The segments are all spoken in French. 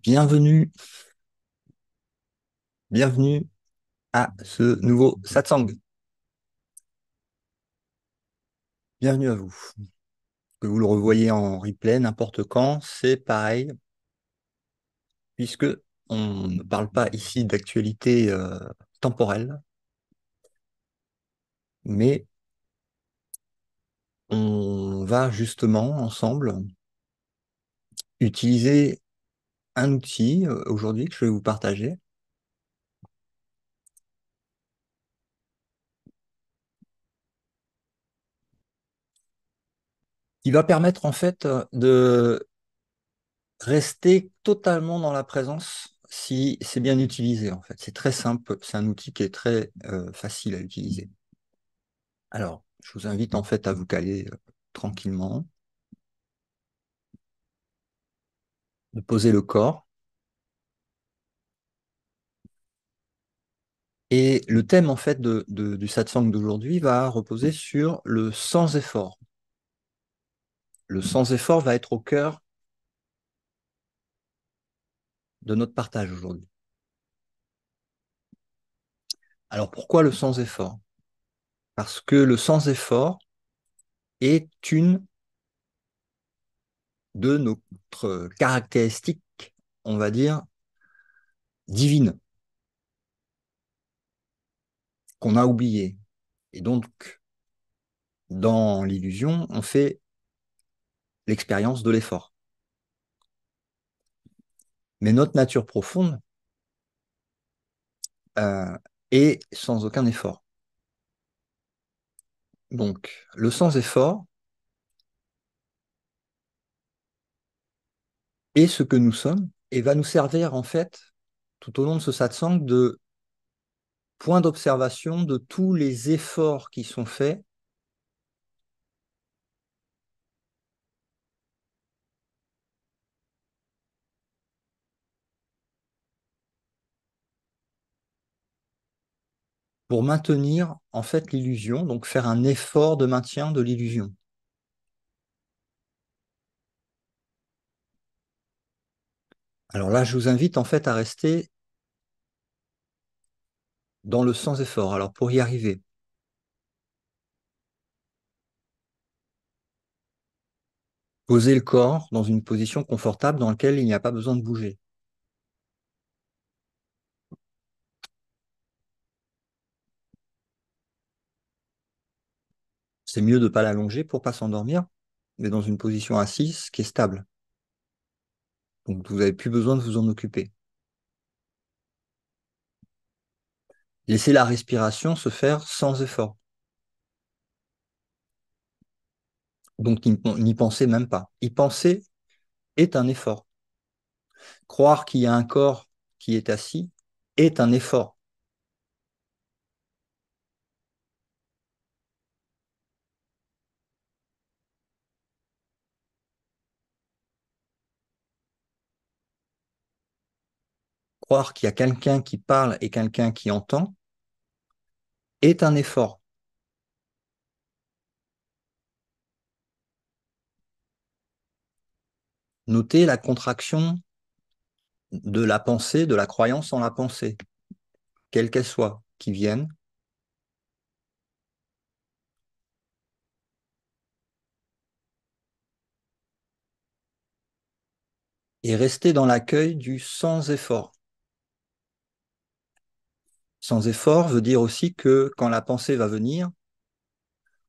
Bienvenue, bienvenue à ce nouveau satsang. Bienvenue à vous. Que vous le revoyez en replay n'importe quand, c'est pareil, puisque on ne parle pas ici d'actualité temporelle, mais on va justement ensemble utiliser un outil aujourd'hui que je vais vous partager, qui va permettre en fait de rester totalement dans la présence si c'est bien utilisé en fait. C'est très simple, c'est un outil qui est très facile à utiliser. Alors, je vous invite en fait à vous caler tranquillement, de poser le corps. Et le thème en fait du satsang d'aujourd'hui va reposer sur le sans effort. Le sans effort va être au cœur de notre partage aujourd'hui. Alors pourquoi le sans effort? Parce que le sans effort est une de notre caractéristiques, on va dire, divines, qu'on a oubliées. Et donc, dans l'illusion, on fait l'expérience de l'effort. Mais notre nature profonde est sans aucun effort. Donc, le sans effort est ce que nous sommes et va nous servir en fait tout au long de ce satsang de point d'observation de tous les efforts qui sont faits pour maintenir en fait l'illusion, donc faire un effort de maintien de l'illusion. Alors là, je vous invite en fait à rester dans le sans effort. Alors pour y arriver, posez le corps dans une position confortable dans laquelle il n'y a pas besoin de bouger. C'est mieux de ne pas l'allonger pour ne pas s'endormir, mais dans une position assise qui est stable. Donc vous n'avez plus besoin de vous en occuper. Laissez la respiration se faire sans effort. Donc n'y pensez même pas. Y penser est un effort. Croire qu'il y a un corps qui est assis est un effort. Croire qu'il y a quelqu'un qui parle et quelqu'un qui entend est un effort. Notez la contraction de la pensée, de la croyance en la pensée, quelle qu'elle soit, qui vienne, et rester dans l'accueil du sans effort. Sans effort veut dire aussi que quand la pensée va venir,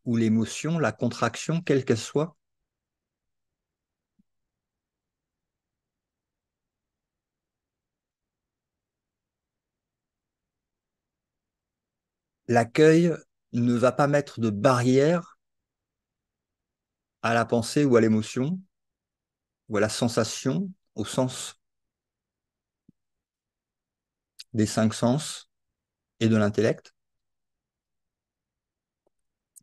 ou l'émotion, la contraction, quelle qu'elle soit, l'accueil ne va pas mettre de barrière à la pensée ou à l'émotion, ou à la sensation, au sens des cinq sens et de l'intellect.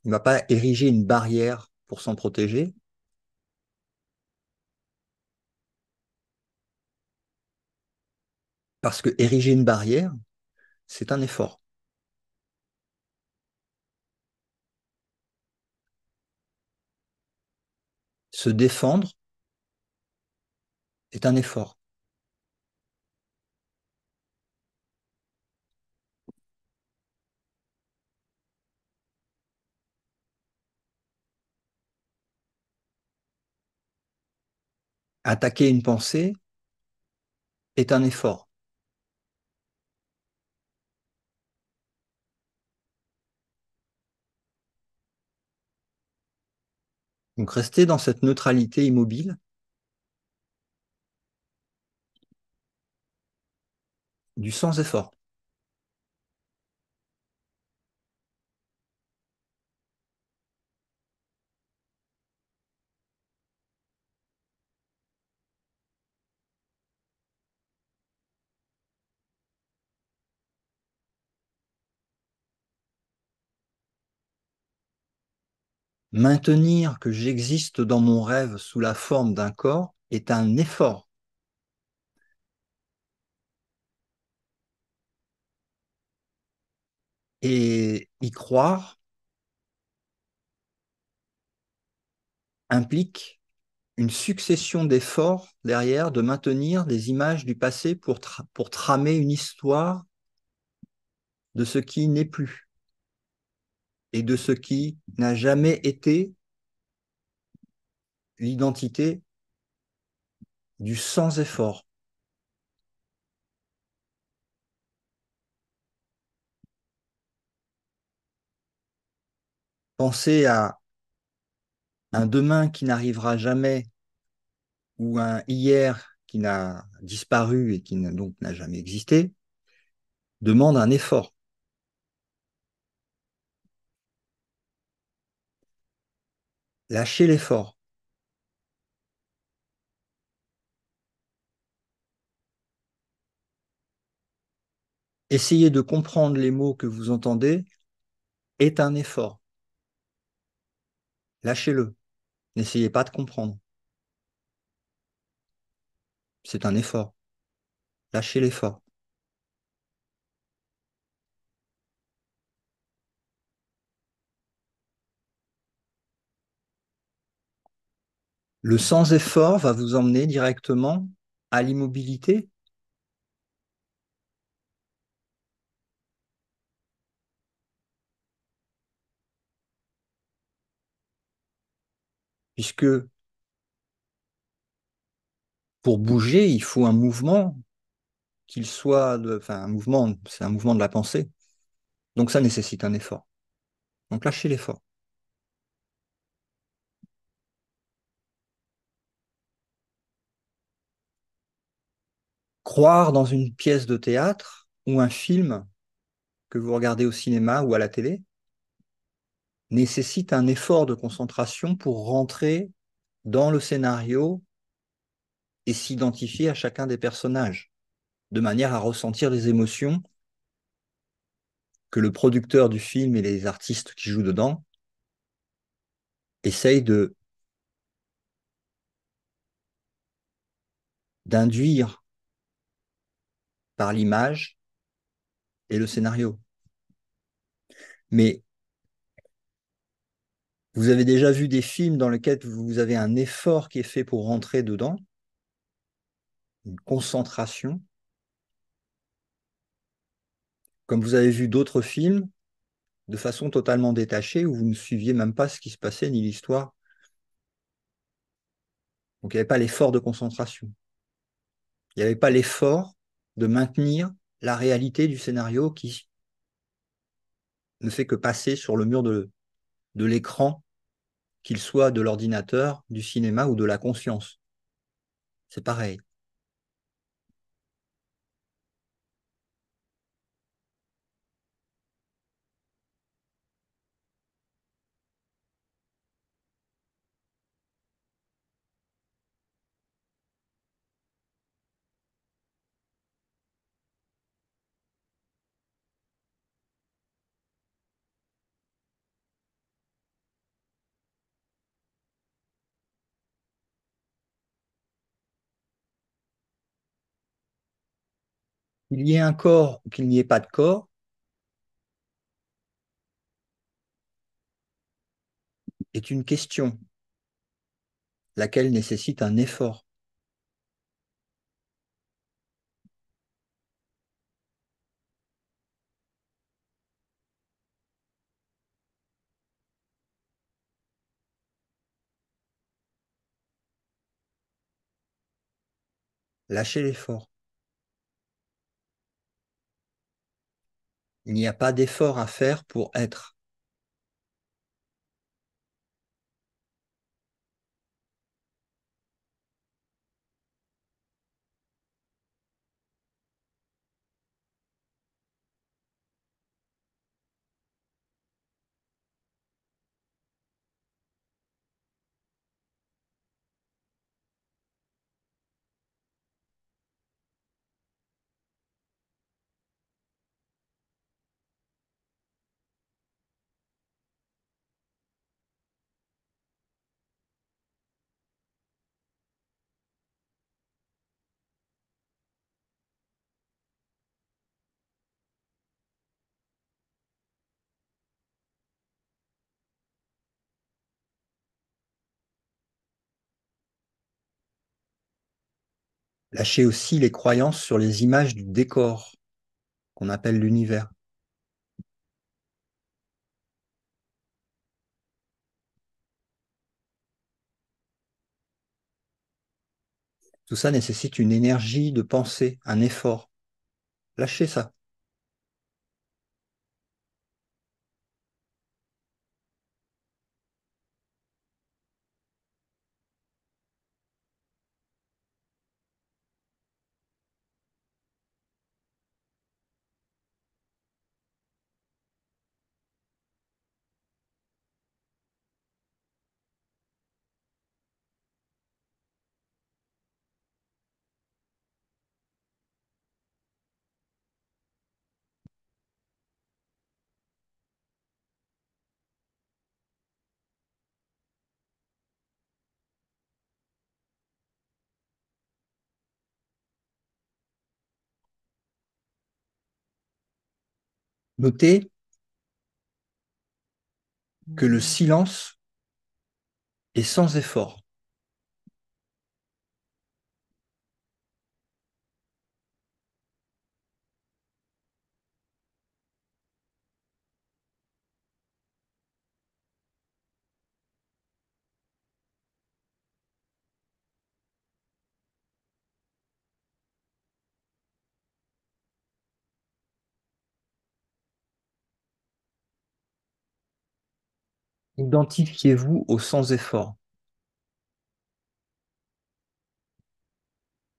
Il ne va pas ériger une barrière pour s'en protéger, parce que ériger une barrière, c'est un effort. Se défendre est un effort. Attaquer une pensée est un effort. Donc rester dans cette neutralité immobile du sans-effort. Maintenir que j'existe dans mon rêve sous la forme d'un corps est un effort. Et y croire implique une succession d'efforts derrière de maintenir des images du passé pour tramer une histoire de ce qui n'est plus et de ce qui n'a jamais été l'identité du sans-effort. Penser à un demain qui n'arrivera jamais ou un hier qui n'a disparu et qui donc n'a jamais existé demande un effort. Lâchez l'effort. Essayez de comprendre les mots que vous entendez est un effort. Lâchez-le. N'essayez pas de comprendre. C'est un effort. Lâchez l'effort. Le sans-effort va vous emmener directement à l'immobilité, puisque pour bouger, il faut un mouvement, qu'il soit enfin un mouvement, c'est un mouvement de la pensée. Donc ça nécessite un effort. Donc lâchez l'effort. Croire dans une pièce de théâtre ou un film que vous regardez au cinéma ou à la télé nécessite un effort de concentration pour rentrer dans le scénario et s'identifier à chacun des personnages, de manière à ressentir les émotions que le producteur du film et les artistes qui jouent dedans essayent d'induire par l'image et le scénario. Mais vous avez déjà vu des films dans lesquels vous avez un effort qui est fait pour rentrer dedans, une concentration, comme vous avez vu d'autres films de façon totalement détachée où vous ne suiviez même pas ce qui se passait ni l'histoire. Donc il n'y avait pas l'effort de concentration. Il n'y avait pas l'effort de maintenir la réalité du scénario qui ne fait que passer sur le mur de l'écran, qu'il soit de l'ordinateur, du cinéma ou de la conscience. C'est pareil. Qu'il y ait un corps ou qu'il n'y ait pas de corps est une question, laquelle nécessite un effort. Lâchez l'effort. Il n'y a pas d'effort à faire pour être. Lâchez aussi les croyances sur les images du décor qu'on appelle l'univers. Tout ça nécessite une énergie de pensée, un effort. Lâchez ça. Notez que le silence est sans effort. Identifiez-vous au sans effort,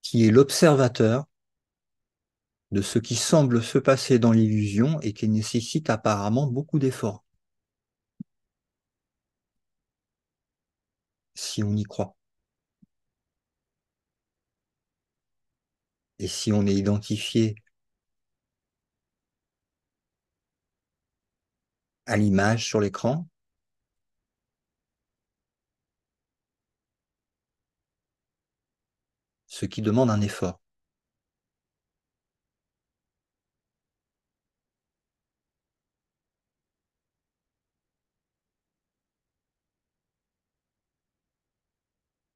qui est l'observateur de ce qui semble se passer dans l'illusion et qui nécessite apparemment beaucoup d'efforts, si on y croit. Et si on est identifié à l'image sur l'écran, ce qui demande un effort.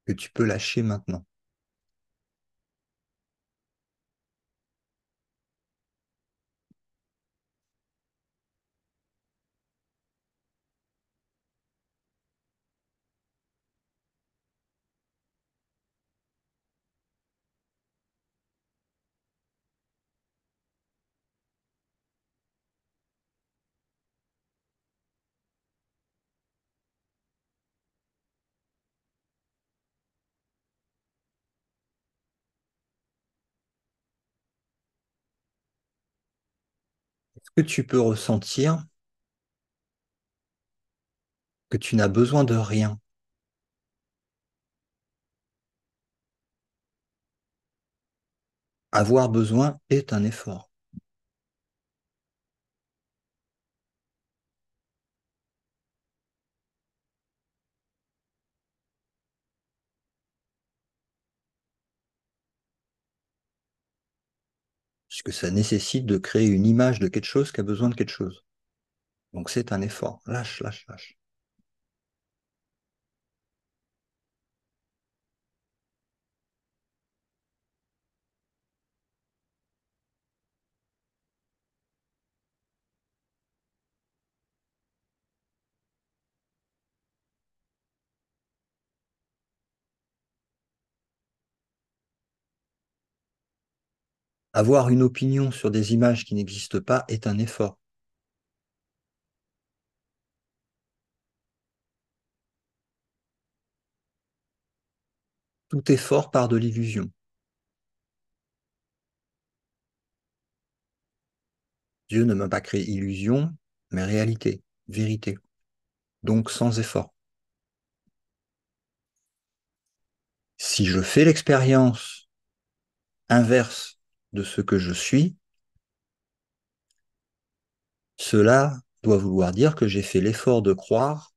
Que tu peux lâcher maintenant. Est-ce que tu peux ressentir que tu n'as besoin de rien? Avoir besoin est un effort. Puisque ça nécessite de créer une image de quelque chose qui a besoin de quelque chose. Donc c'est un effort. Lâche, lâche, lâche. Avoir une opinion sur des images qui n'existent pas est un effort. Tout effort part de l'illusion. Dieu ne m'a pas créé illusion, mais réalité, vérité. Donc sans effort. Si je fais l'expérience inverse de ce que je suis, cela doit vouloir dire que j'ai fait l'effort de croire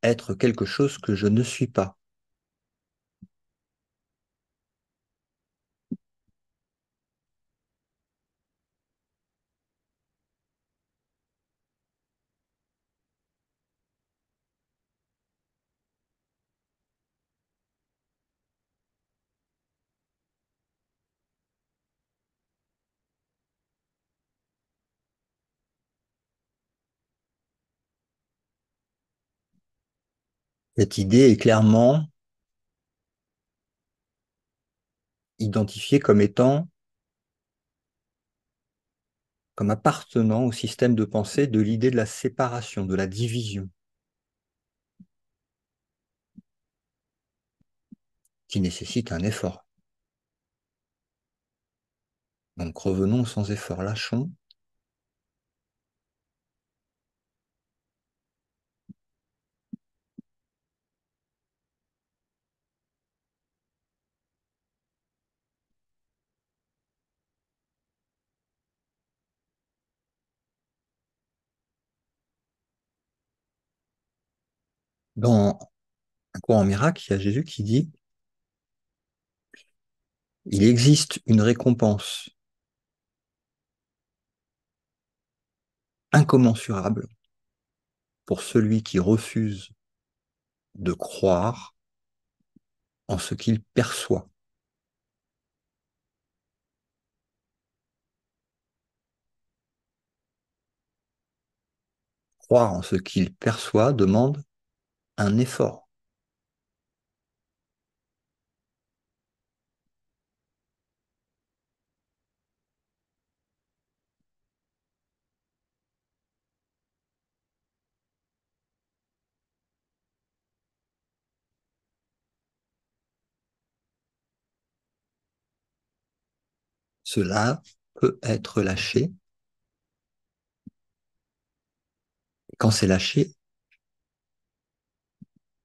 être quelque chose que je ne suis pas. Cette idée est clairement identifiée comme étant, comme appartenant au système de pensée de l'idée de la séparation, de la division, qui nécessite un effort. Donc revenons sans effort, lâchons. Dans un courant miracle, il y a Jésus qui dit, il existe une récompense incommensurable pour celui qui refuse de croire en ce qu'il perçoit. Croire en ce qu'il perçoit demande un effort. Cela peut être lâché. Quand c'est lâché,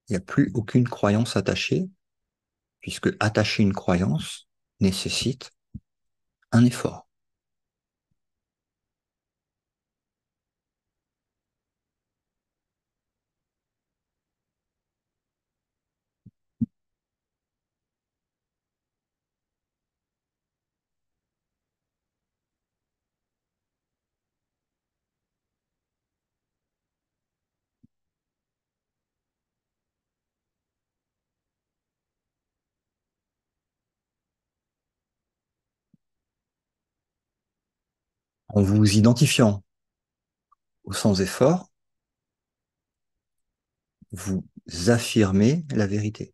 il n'y a plus aucune croyance attachée, puisque attacher une croyance nécessite un effort. En vous identifiant au sans effort, vous affirmez la vérité.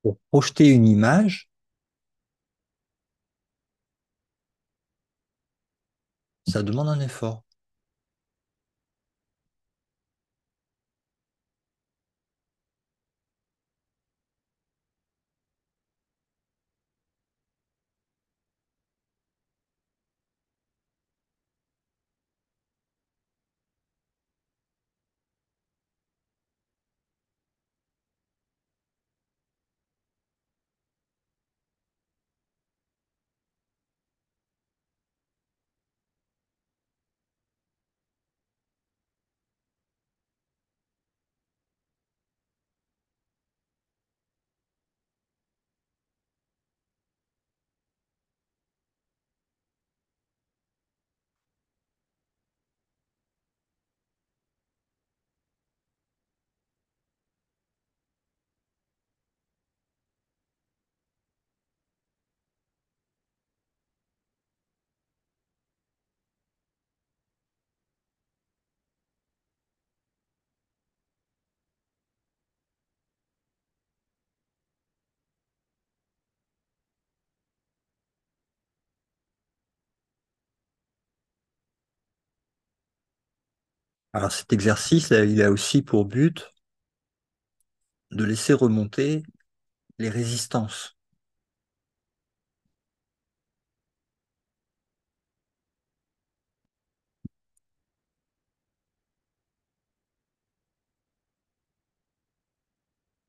Pour projeter une image, ça demande un effort. Alors cet exercice, là, il a aussi pour but de laisser remonter les résistances.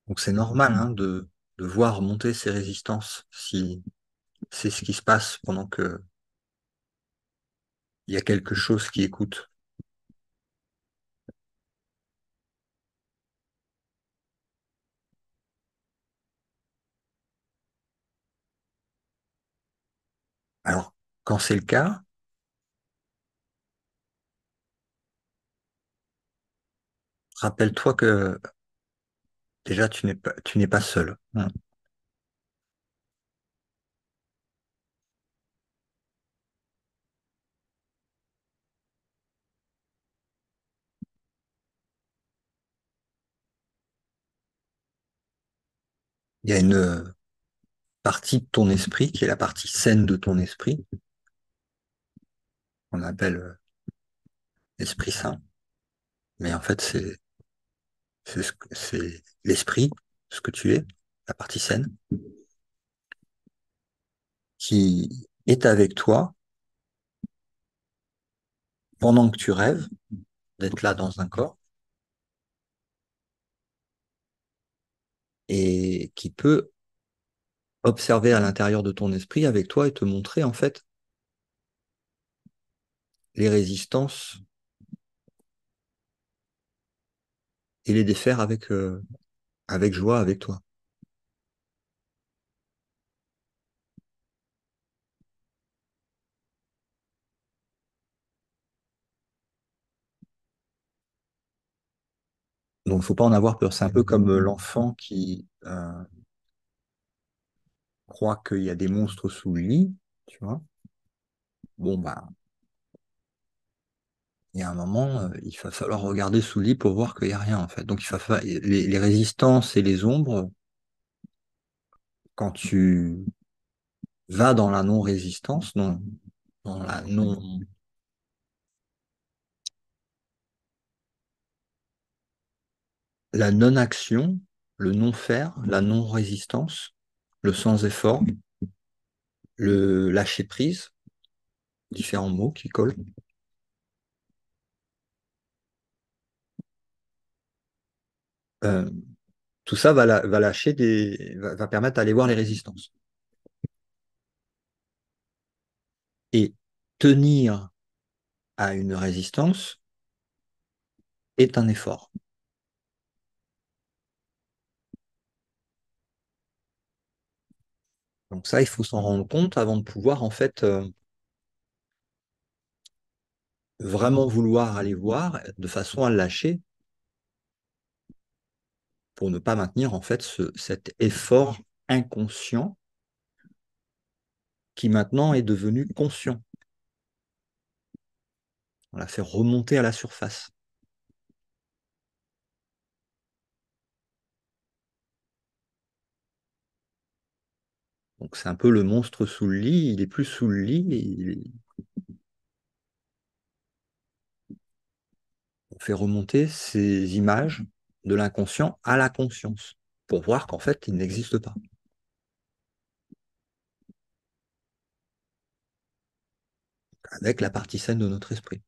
Donc c'est normal hein, de voir monter ces résistances si c'est ce qui se passe pendant que il y a quelque chose qui écoute. Alors, quand c'est le cas, rappelle-toi que déjà tu n'es pas seul, hein. Il y a une partie de ton esprit qui est la partie saine de ton esprit, qu'on appelle l'esprit sain. Mais en fait, c'est l'esprit, ce que tu es, la partie saine, qui est avec toi pendant que tu rêves d'être là dans un corps et qui peut observer à l'intérieur de ton esprit avec toi et te montrer en fait les résistances et les défaire avec joie avec toi. Donc, faut pas en avoir peur. C'est un peu comme l'enfant qui croit qu'il y a des monstres sous le lit, tu vois. Bon, bah, il y a un moment, il va falloir regarder sous le lit pour voir qu'il n'y a rien, en fait. Donc, les résistances et les ombres, quand tu vas dans la non-résistance, dans la non-action, le non-faire, la non-résistance, le sans-effort, le lâcher-prise, différents mots qui collent. Euh, Tout ça va lâcher va permettre d'aller voir les résistances. Et tenir à une résistance est un effort. Donc ça, il faut s'en rendre compte avant de pouvoir en fait vraiment vouloir aller voir de façon à le lâcher pour ne pas maintenir en fait cet effort inconscient qui maintenant est devenu conscient. On l'a fait remonter à la surface. Donc c'est un peu le monstre sous le lit, il est plus sous le lit, on fait remonter ces images de l'inconscient à la conscience pour voir qu'en fait, il n'existe pas, avec la partie saine de notre esprit.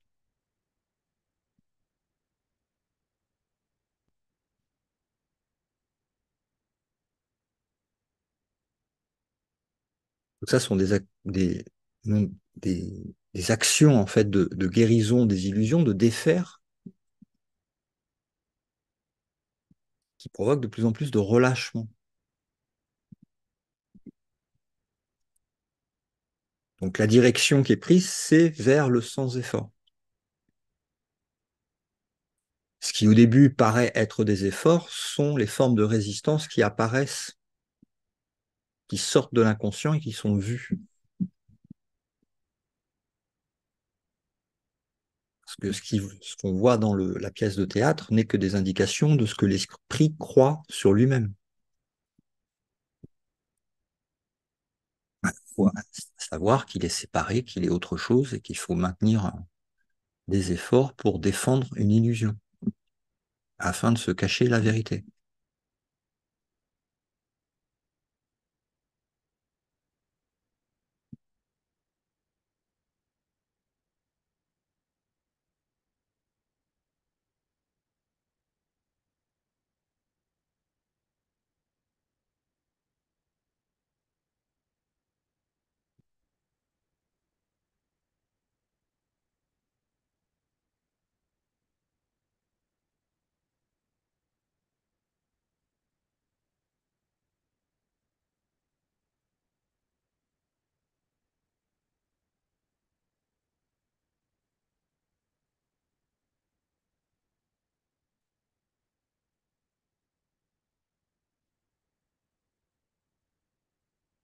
Donc ça sont non, des actions en fait de guérison des illusions, de défaire, qui provoquent de plus en plus de relâchement. Donc la direction qui est prise, c'est vers le sans-effort. Ce qui au début paraît être des efforts sont les formes de résistance qui apparaissent, qui sortent de l'inconscient et qui sont vues. Parce que ce qu'on voit dans la pièce de théâtre n'est que des indications de ce que l'esprit croit sur lui-même. Il faut savoir qu'il est séparé, qu'il est autre chose et qu'il faut maintenir des efforts pour défendre une illusion afin de se cacher la vérité.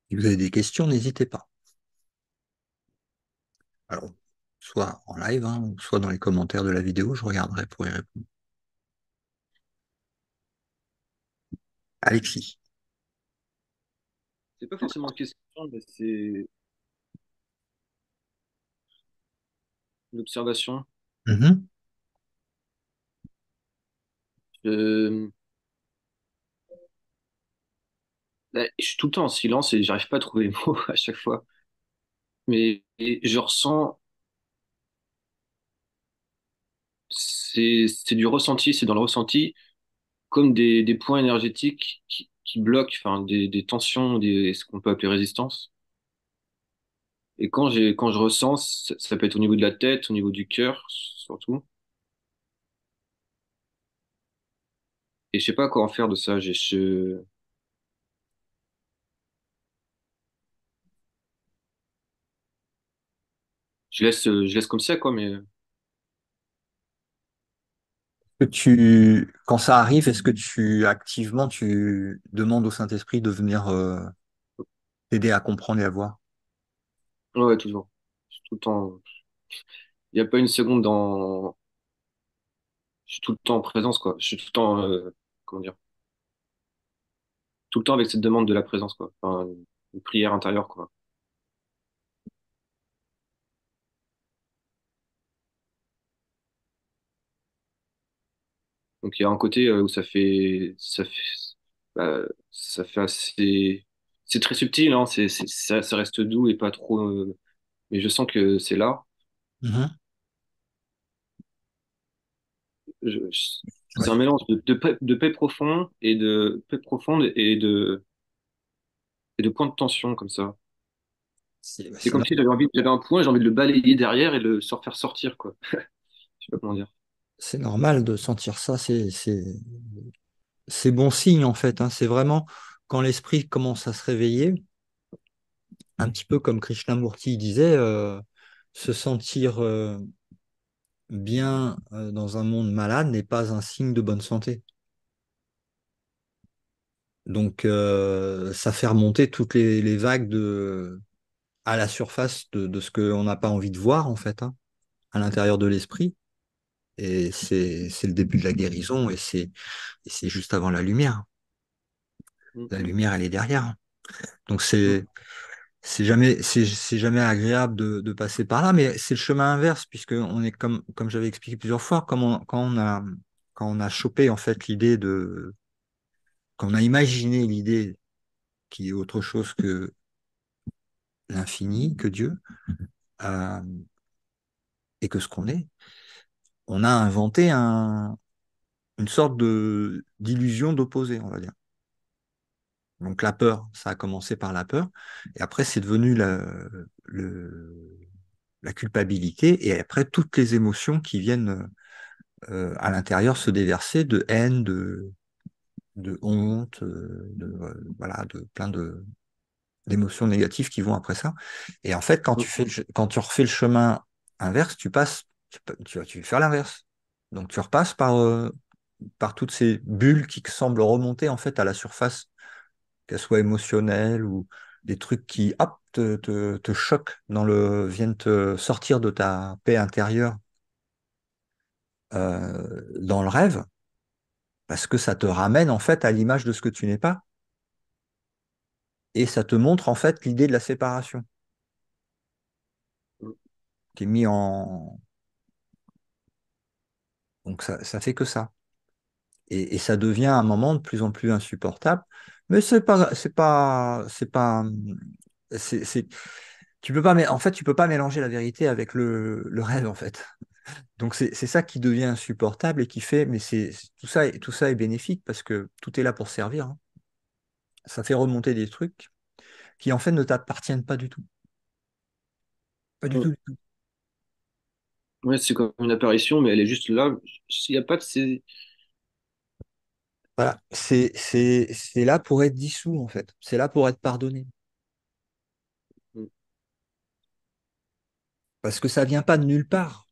Si vous avez des questions, n'hésitez pas. Alors, soit en live, hein, soit dans les commentaires de la vidéo, je regarderai pour y répondre. Alexis. C'est pas forcément une question, mais c'est une observation. Mhm. Euh, Là, je suis tout le temps en silence et j'arrive pas à trouver les mots à chaque fois. Mais je ressens, c'est du ressenti, c'est dans le ressenti, comme des points énergétiques qui bloquent, enfin des tensions, ce qu'on peut appeler résistance. Et quand je ressens, ça peut être au niveau de la tête, au niveau du cœur, surtout. Et je sais pas quoi en faire de ça. Je laisse comme ça, quoi, mais Quand ça arrive, est-ce que tu demandes au Saint-Esprit de venir t'aider à comprendre et à voir? ouais, ouais, toujours. Je suis tout le temps. Il n'y a pas une seconde dans. Je suis tout le temps en présence, quoi. Je suis tout le temps, comment dire, tout le temps avec cette demande de la présence, quoi. Enfin, une prière intérieure, quoi. Donc il y a un côté où ça fait assez, c'est très subtil, hein. Ça reste doux et pas trop. Mais je sens que c'est là. Mhm. C'est Ouais. un mélange de paix profonde et de points de tension comme ça. C'est C'est comme si j'avais un point, j'ai envie de le balayer derrière et de le faire sortir, quoi. Je sais pas comment dire. c'est normal de sentir ça, c'est bon signe en fait, hein. C'est vraiment quand l'esprit commence à se réveiller, un petit peu comme Krishnamurti disait, se sentir bien dans un monde malade n'est pas un signe de bonne santé. Donc ça fait remonter toutes les vagues à la surface de ce qu'on n'a pas envie de voir en fait, hein, à l'intérieur de l'esprit. Et c'est le début de la guérison et c'est juste avant la lumière. Mm, La mm. lumière, elle est derrière. Donc Mm. c'est jamais agréable de passer par là, mais c'est le chemin inverse, puisque on est comme j'avais expliqué plusieurs fois, quand on a chopé en fait quand on a imaginé l'idée qui est autre chose que l'infini, que Dieu, euh, et que ce qu'on est, on a inventé une sorte d'illusion d'opposé, on va dire. Donc la peur, ça a commencé par la peur, et après c'est devenu la culpabilité, et après toutes les émotions qui viennent à l'intérieur se déverser de haine, de honte, voilà, de plein d'émotions négatives qui vont après ça. Et en fait, Mm. quand tu refais le chemin inverse, tu vas faire l'inverse. Donc tu repasses par toutes ces bulles qui semblent remonter en fait à la surface, qu'elles soient émotionnelles ou des trucs qui, hop, te choquent viennent te sortir de ta paix intérieure dans le rêve, parce que ça te ramène en fait à l'image de ce que tu n'es pas, et ça te montre en fait l'idée de la séparation Mm. qui est mis en... Donc ça fait que ça. Et ça devient à un moment de plus en plus insupportable, mais c'est, tu peux pas, en fait, tu peux pas mélanger la vérité avec le rêve, en fait. Donc c'est ça qui devient insupportable et qui fait, mais tout ça est bénéfique parce que tout est là pour servir, hein. Ça fait remonter des trucs qui en fait ne t'appartiennent pas du tout. Pas du Mm. tout, du tout. Ouais, c'est comme une apparition, mais elle est juste là. S'il n'y a pas de ces... Voilà, c'est là pour être dissous en fait. C'est là pour être pardonné. Mm. Parce que ça vient pas de nulle part.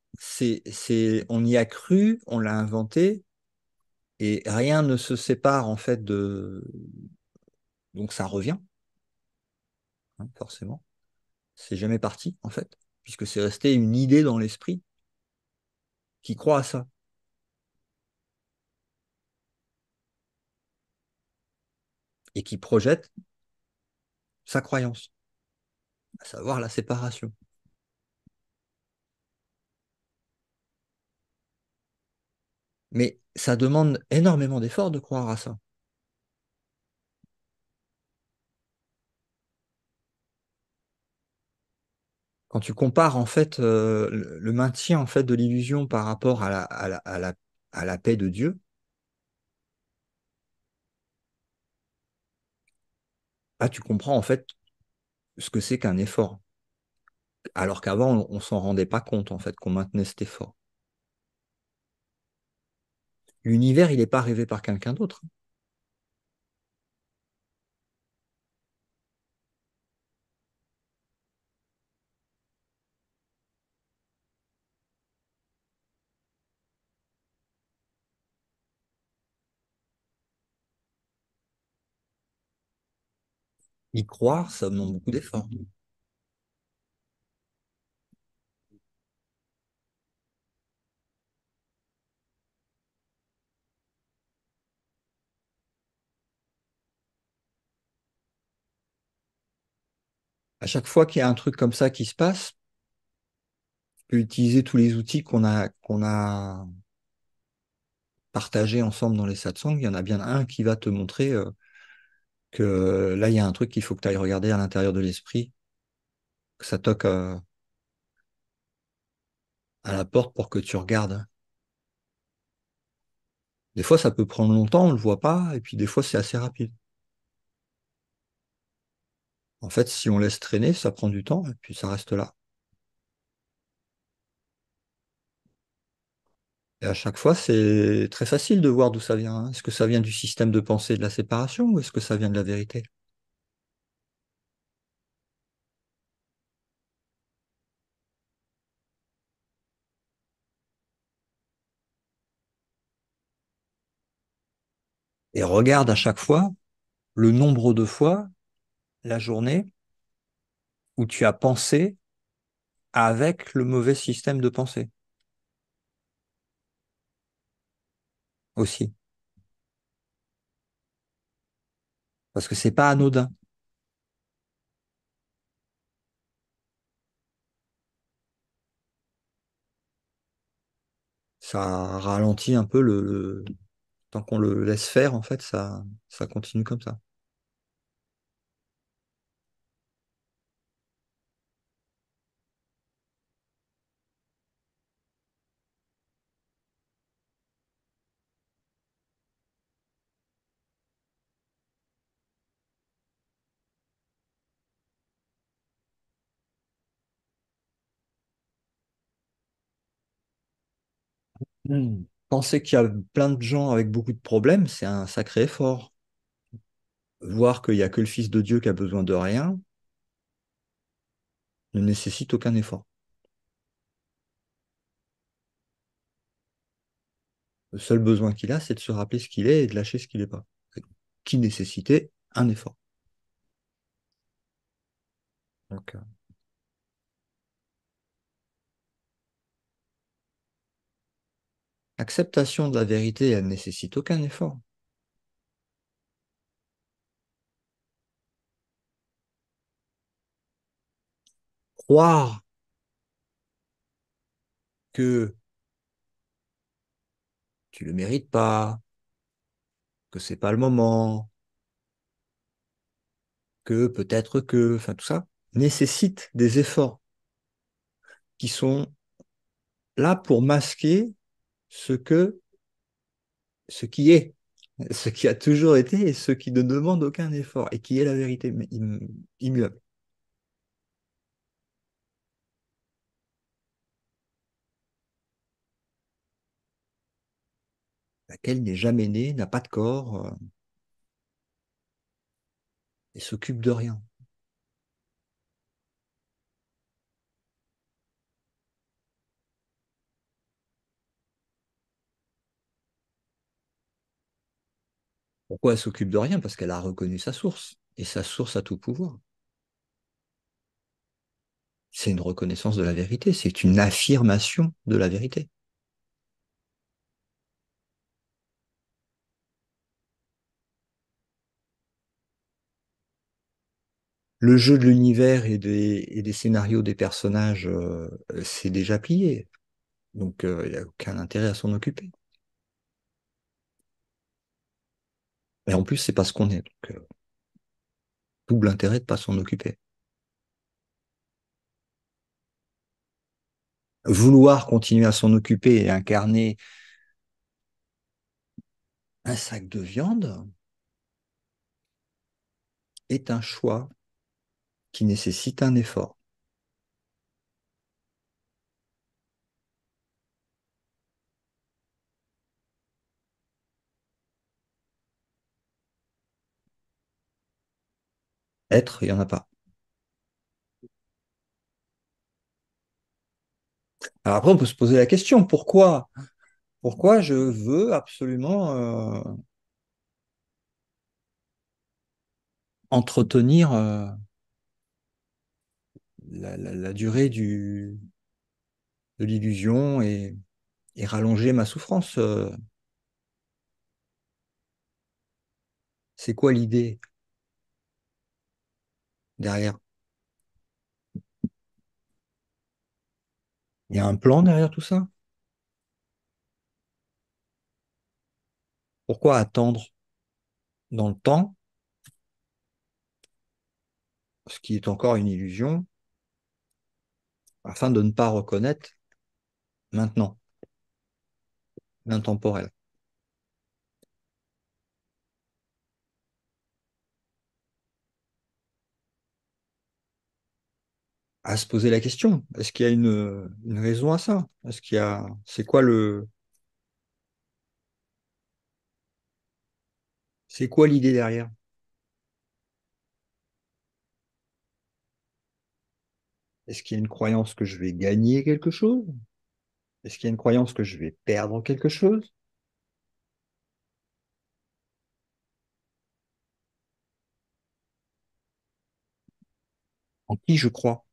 On y a cru, on l'a inventé et rien ne se sépare en fait de. Donc ça revient, hein, forcément. C'est jamais parti en fait, puisque c'est resté une idée dans l'esprit qui croit à ça et qui projette sa croyance, à savoir la séparation. Mais ça demande énormément d'efforts de croire à ça. Quand tu compares en fait le maintien en fait de l'illusion par rapport à la paix de Dieu, là tu comprends en fait ce que c'est qu'un effort. Alors qu'avant on s'en rendait pas compte en fait qu'on maintenait cet effort. L'univers il n'est pas rêvé par quelqu'un d'autre. Y croire, ça demande beaucoup d'efforts. À chaque fois qu'il y a un truc comme ça qui se passe, tu peux utiliser tous les outils qu'on a partagés ensemble dans les satsangs. Il y en a bien un qui va te montrer que là, il y a un truc qu'il faut que tu ailles regarder à l'intérieur de l'esprit, que ça toque à la porte pour que tu regardes. Des fois, ça peut prendre longtemps, on ne le voit pas, et puis des fois, c'est assez rapide. En fait, si on laisse traîner, ça prend du temps, et puis ça reste là. Et à chaque fois, c'est très facile de voir d'où ça vient, hein. Est-ce que ça vient du système de pensée de la séparation ou est-ce que ça vient de la vérité? Et regarde à chaque fois le nombre de fois, la journée, où tu as pensé avec le mauvais système de pensée aussi. Parce que c'est pas anodin. Ça ralentit un peu tant qu'on le laisse faire, en fait, ça continue comme ça. Penser qu'il y a plein de gens avec beaucoup de problèmes, c'est un sacré effort. Voir qu'il n'y a que le Fils de Dieu qui a besoin de rien ne nécessite aucun effort. Le seul besoin qu'il a, c'est de se rappeler ce qu'il est et de lâcher ce qu'il n'est pas. Qui nécessitait un effort. Donc, l'acceptation de la vérité, elle nécessite aucun effort. Croire que tu le mérites pas, que c'est pas le moment, que peut-être que, enfin tout ça, nécessite des efforts qui sont là pour masquer ce que, ce qui est, ce qui a toujours été et ce qui ne demande aucun effort et qui est la vérité immuable, laquelle n'est jamais née, n'a pas de corps et s'occupe de rien. Pourquoi elle s'occupe de rien? Parce qu'elle a reconnu sa source et sa source a tout pouvoir. C'est une reconnaissance de la vérité, c'est une affirmation de la vérité. Le jeu de l'univers et des scénarios des personnages, c'est déjà plié. Donc, il n'y a aucun intérêt à s'en occuper. Et en plus, c'est pas ce qu'on est. Donc, double intérêt de pas s'en occuper. Vouloir continuer à s'en occuper et incarner un sac de viande est un choix qui nécessite un effort. Être, il n'y en a pas. Alors après, on peut se poser la question, pourquoi je veux absolument entretenir la durée de l'illusion et rallonger ma souffrance. C'est quoi l'idée derrière? Il y a un plan derrière tout ça? Pourquoi attendre dans le temps ce qui est encore une illusion afin de ne pas reconnaître maintenant l'intemporel? À se poser la question, est-ce qu'il y a une raison à ça? Est-ce qu'il y a, c'est quoi l'idée derrière? Est-ce qu'il y a une croyance que je vais gagner quelque chose? Est-ce qu'il y a une croyance que je vais perdre quelque chose? En qui je crois?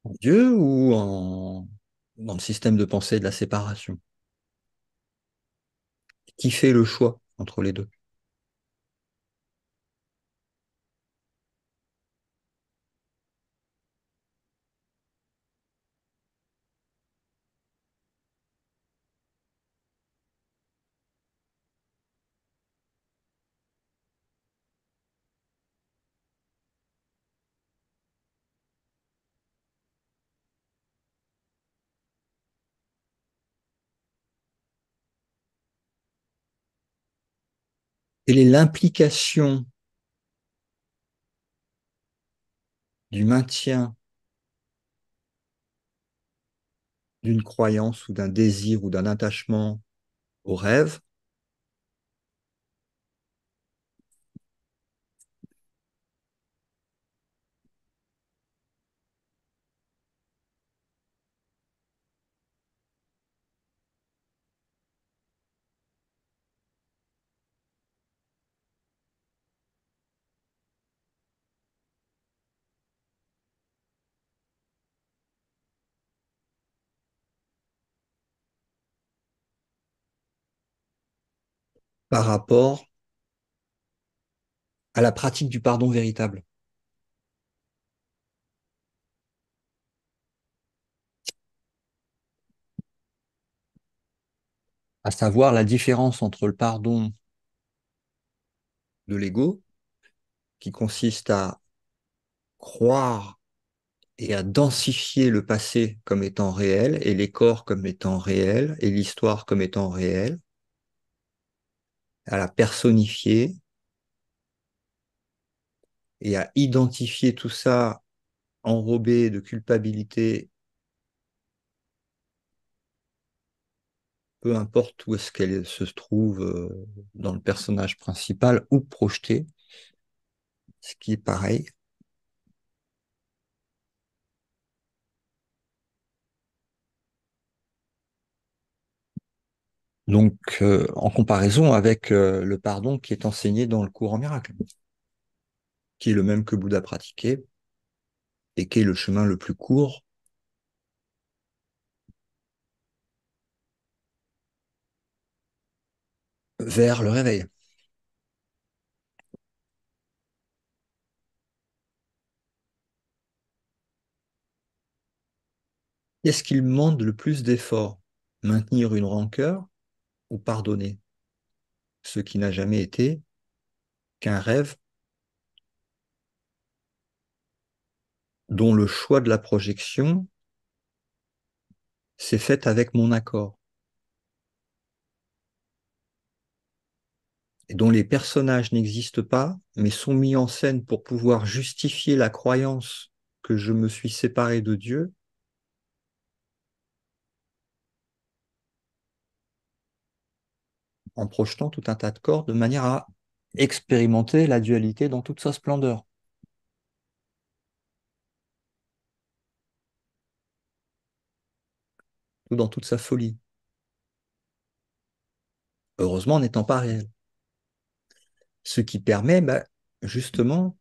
En Dieu ou dans le système de pensée de la séparation? Qui fait le choix entre les deux? Quelle est l'implication du maintien d'une croyance ou d'un désir ou d'un attachement au rêve par rapport à la pratique du pardon véritable, à savoir la différence entre le pardon de l'ego, qui consiste à croire et à densifier le passé comme étant réel, et les corps comme étant réels, et l'histoire comme étant réelle, à la personnifier et à identifier tout ça enrobé de culpabilité, peu importe où est-ce qu'elle se trouve dans le personnage principal ou projetée, ce qui est pareil. Donc, en comparaison avec le pardon qui est enseigné dans le cours en miracle, qui est le même que Bouddha pratiquait et qui est le chemin le plus court vers le réveil. Qu'est-ce qu'il demande le plus d'efforts? Maintenir une rancœur ou pardonner? Ce qui n'a jamais été qu'un rêve dont le choix de la projection s'est fait avec mon accord et dont les personnages n'existent pas, mais sont mis en scène pour pouvoir justifier la croyance que je me suis séparé de Dieu en projetant tout un tas de corps de manière à expérimenter la dualité dans toute sa splendeur ou dans toute sa folie, heureusement n'étant pas réel. Ce qui permet justement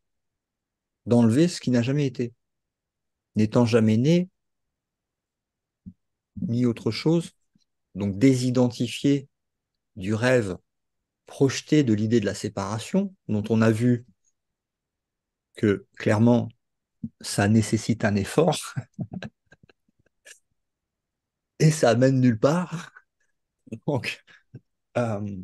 d'enlever ce qui n'a jamais été. N'étant jamais né, ni autre chose, donc désidentifié du rêve projeté de l'idée de la séparation, dont on a vu que clairement ça nécessite un effort et ça mène nulle part. Donc, euh,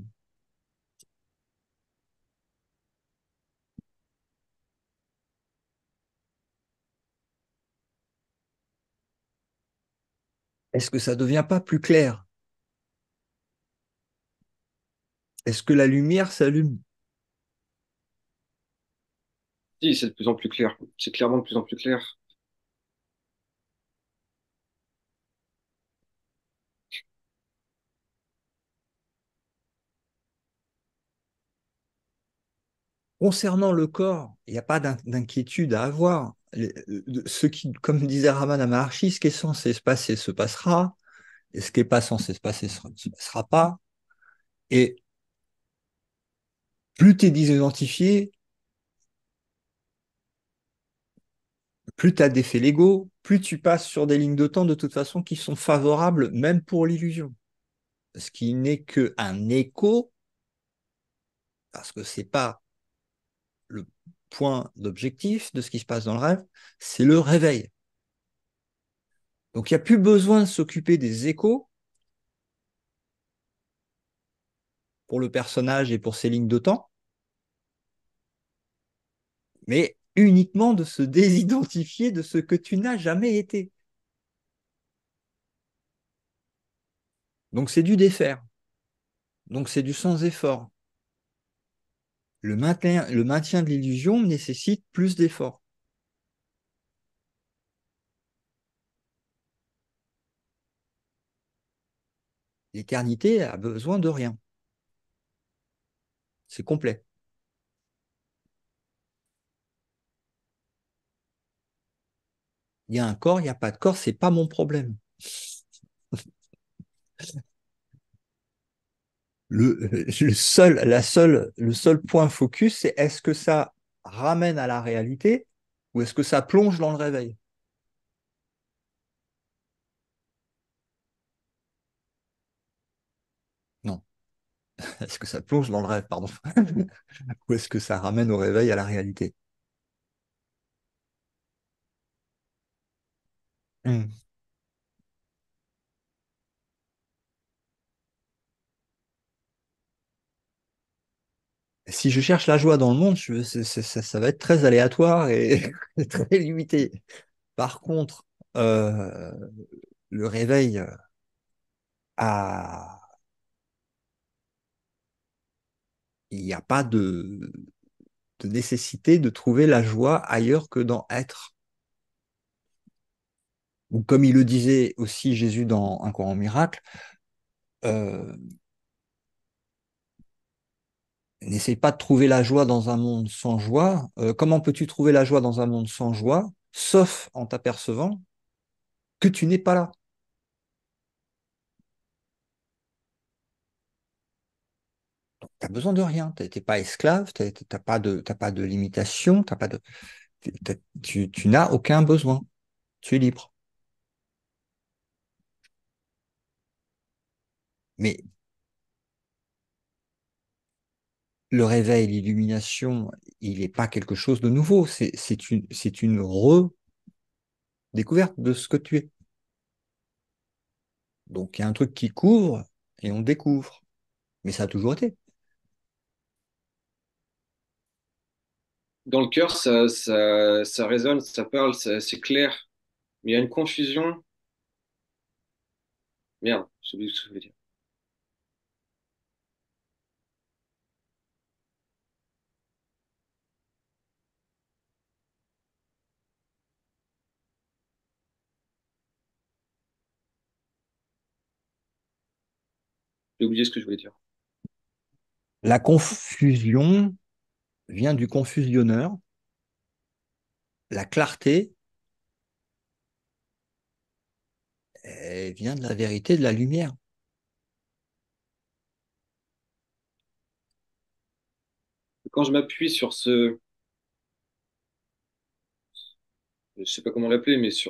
est-ce que ça ne devient pas plus clair? Est-ce que la lumière s'allume? Si, c'est de plus en plus clair. C'est clairement de plus en plus clair. Concernant le corps, il n'y a pas d'inquiétude à avoir. Ce qui, comme disait Ramana Maharshi, ce qui est censé se passer se passera, et ce qui n'est pas censé se passer se passera pas. Et plus tu es désidentifié, plus tu as défait l'ego, plus tu passes sur des lignes de temps de toute façon qui sont favorables même pour l'illusion. Ce qui n'est qu'un écho, parce que c'est pas le point d'objectif de ce qui se passe dans le rêve, c'est le réveil. Donc il n'y a plus besoin de s'occuper des échos pour le personnage et pour ses lignes de temps, mais uniquement de se désidentifier de ce que tu n'as jamais été. Donc c'est du défaire. Donc c'est du sans effort. Le maintien de l'illusion nécessite plus d'efforts. L'éternité a besoin de rien. C'est complet. Il y a un corps, il n'y a pas de corps, c'est pas mon problème. Le seul point focus, c'est est-ce que ça ramène à la réalité ou est-ce que ça plonge dans le réveil? Non. Est-ce que ça plonge dans le rêve, pardon? Ou est-ce que ça ramène au réveil à la réalité? Hmm. Si je cherche la joie dans le monde, ça va être très aléatoire et très limité. Par contre, euh, le réveil a, il n'y a pas de nécessité de trouver la joie ailleurs que dans être. Ou comme il le disait aussi Jésus dans Un Coran miracle, euh, n'essaye pas de trouver la joie dans un monde sans joie. Comment peux-tu trouver la joie dans un monde sans joie, sauf en t'apercevant que tu n'es pas là? Tu n'as besoin de rien. Tu n'es pas esclave, tu t'as pas de limitation, t'as pas de, tu n'as aucun besoin. Tu es libre. Mais le réveil, l'illumination, il n'est pas quelque chose de nouveau. C'est une redécouverte de ce que tu es. Donc, il y a un truc qui couvre et on découvre. Mais ça a toujours été. Dans le cœur, ça résonne, ça parle, c'est clair. Mais il y a une confusion. Merde, j'ai oublié ce que je voulais dire. J'ai oublié ce que je voulais dire. La confusion vient du confusionneur. La clarté elle vient de la vérité, de la lumière. Quand je m'appuie sur je sais pas comment l'appeler, mais je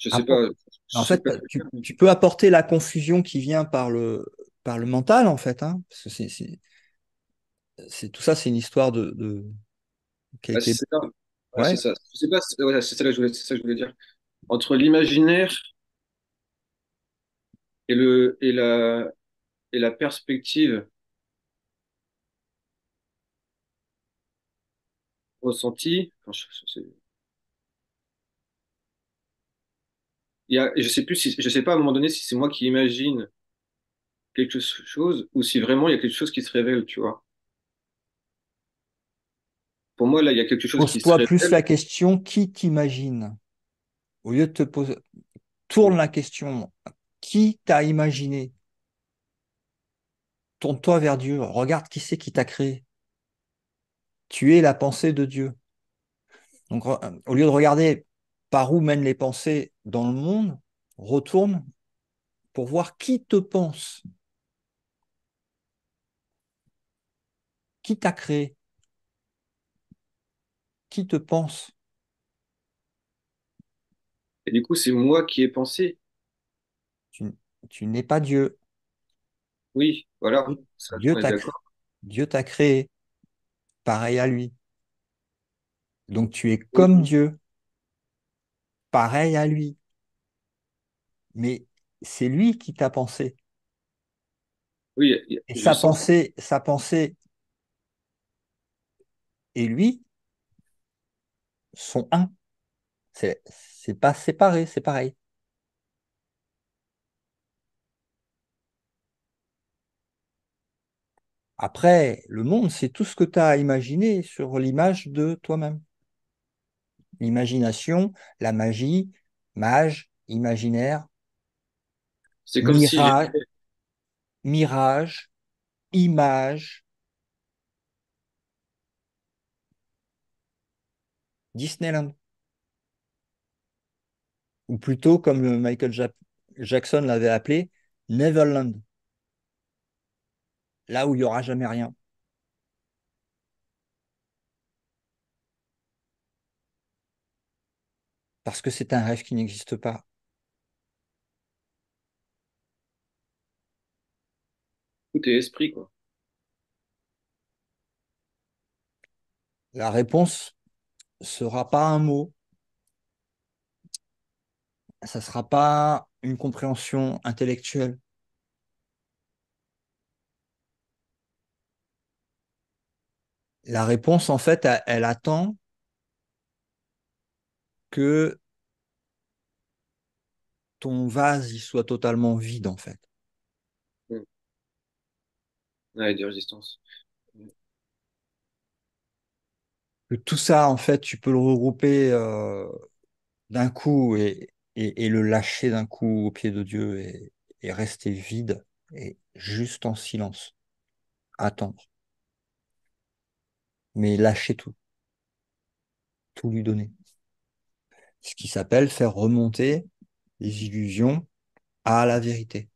sais Après, pas, en je sais fait, pas. tu peux apporter la confusion qui vient par le mental, en fait. Hein, parce que tout ça, c'est une histoire qui a Ah, été. c'est ça. Ouais, c'est Ouais. ça. Je sais pas. Ouais, c'est ça que je voulais dire. Entre l'imaginaire et la perspective ressentie. Enfin, je sais plus si, je sais pas à un moment donné si c'est moi qui imagine quelque chose ou si vraiment il y a quelque chose qui se révèle, tu vois. Pour moi, là, il y a quelque chose qui se Pose-toi plus révèle. la question qui t'imagine? Au lieu de te poser, tourne la question qui t'a imaginé? Tourne-toi vers Dieu. Regarde qui c'est qui t'a créé. Tu es la pensée de Dieu. Donc, au lieu de regarder par où mènent les pensées dans le monde, retourne pour voir qui te pense, qui t'a créé, qui te pense. Et du coup, c'est moi qui ai pensé. Tu, tu n'es pas Dieu. Oui, voilà. Dieu Ça, Dieu on est t'a d'accord. Dieu t'a créé, pareil à lui. Donc tu es Oui, comme Dieu, pareil à lui. Mais c'est lui qui t'a pensé. oui, Et je sens. sa pensée et lui sont un. C'est pas séparé, c'est pareil. Après, le monde, c'est tout ce que tu as imaginé sur l'image de toi-même. L'imagination, la magie, mage, imaginaire, C'est comme si mirage, j'étais. mirage, image, Disneyland. Ou plutôt, comme Jackson l'avait appelé, Neverland, là où il n'y aura jamais rien. Parce que c'est un rêve qui n'existe pas. Tout est esprit, quoi. La réponse sera pas un mot, ça sera pas une compréhension intellectuelle. La réponse, en fait, elle attend que ton vase il soit totalement vide, en fait. Mm. Ouais, de résistance. Que tout ça, en fait, tu peux le regrouper d'un coup et le lâcher d'un coup au pied de Dieu et rester vide et juste en silence, attendre. Mais lâcher tout, tout lui donner. Ce qui s'appelle faire remonter les illusions à la vérité.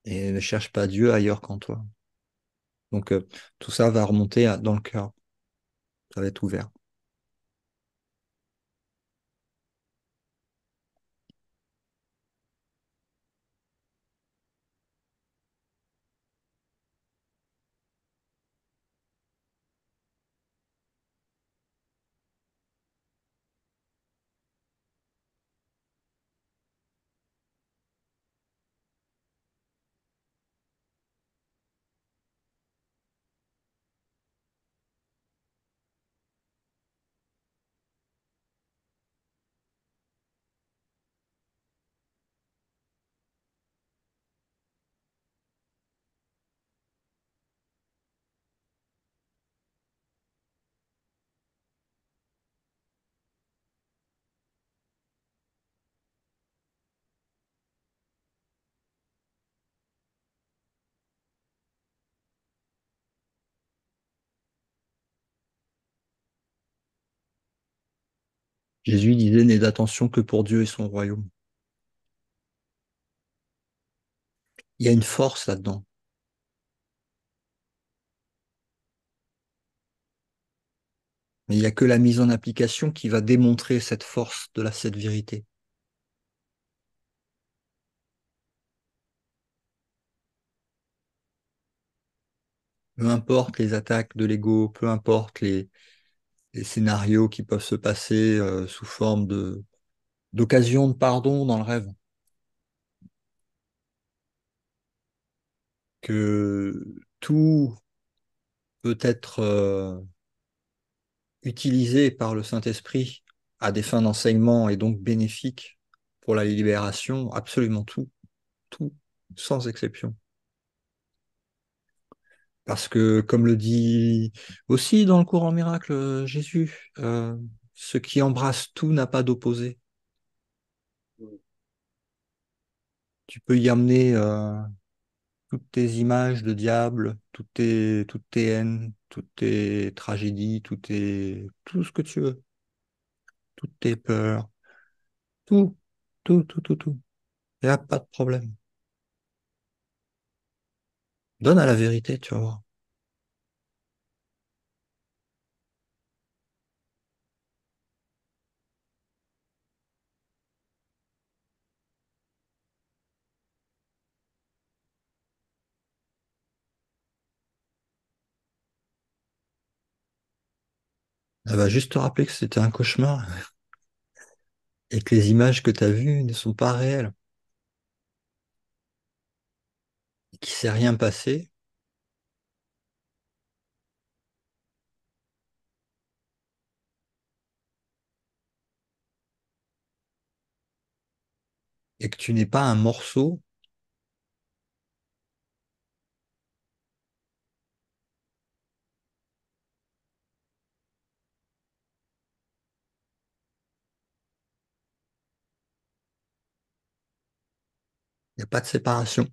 Et ne cherche pas Dieu ailleurs qu'en toi. Donc, tout ça va remonter dans le cœur. Ça va être ouvert. Jésus disait, n'aie d'attention que pour Dieu et son royaume. Il y a une force là-dedans. Mais il n'y a que la mise en application qui va démontrer cette force de cette vérité. Peu importe les attaques de l'ego, peu importe les scénarios qui peuvent se passer sous forme d'occasion de pardon dans le rêve, que tout peut être utilisé par le Saint-Esprit à des fins d'enseignement et donc bénéfique pour la libération, absolument tout, tout, sans exception. Parce que, comme le dit aussi dans le courant miracle Jésus, ce qui embrasse tout n'a pas d'opposé. Mm. Tu peux y amener toutes tes images de diable, toutes tes haines, toutes tes tragédies, tout ce que tu veux, toutes tes peurs, tout, tout. Il n'y a pas de problème. Donne à la vérité, tu vas voir. Elle va juste te rappeler que c'était un cauchemar et que les images que tu as vues ne sont pas réelles, et qu'il ne s'est rien passé et que tu n'es pas un morceau, il n'y a pas de séparation.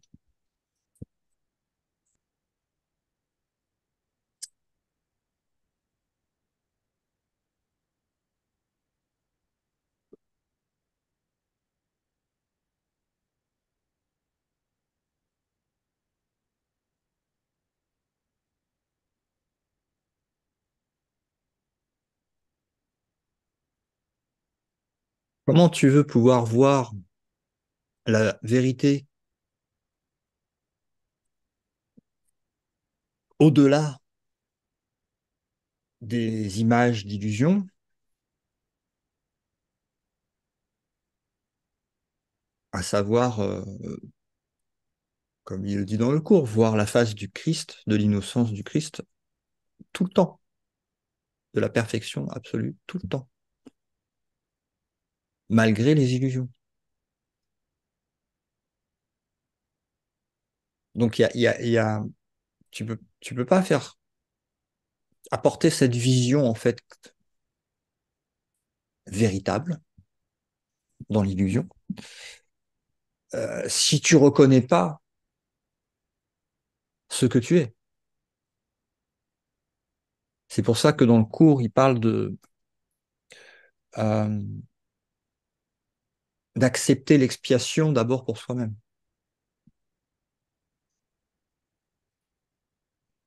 Comment tu veux pouvoir voir la vérité au-delà des images d'illusion, à savoir, comme il le dit dans le cours, voir la face du Christ, de l'innocence du Christ, tout le temps, de la perfection absolue, tout le temps, malgré les illusions. Donc, tu peux pas faire apporter cette vision en fait véritable dans l'illusion si tu reconnais pas ce que tu es. C'est pour ça que dans le cours, il parle euh, d'accepter l'expiation d'abord pour soi-même.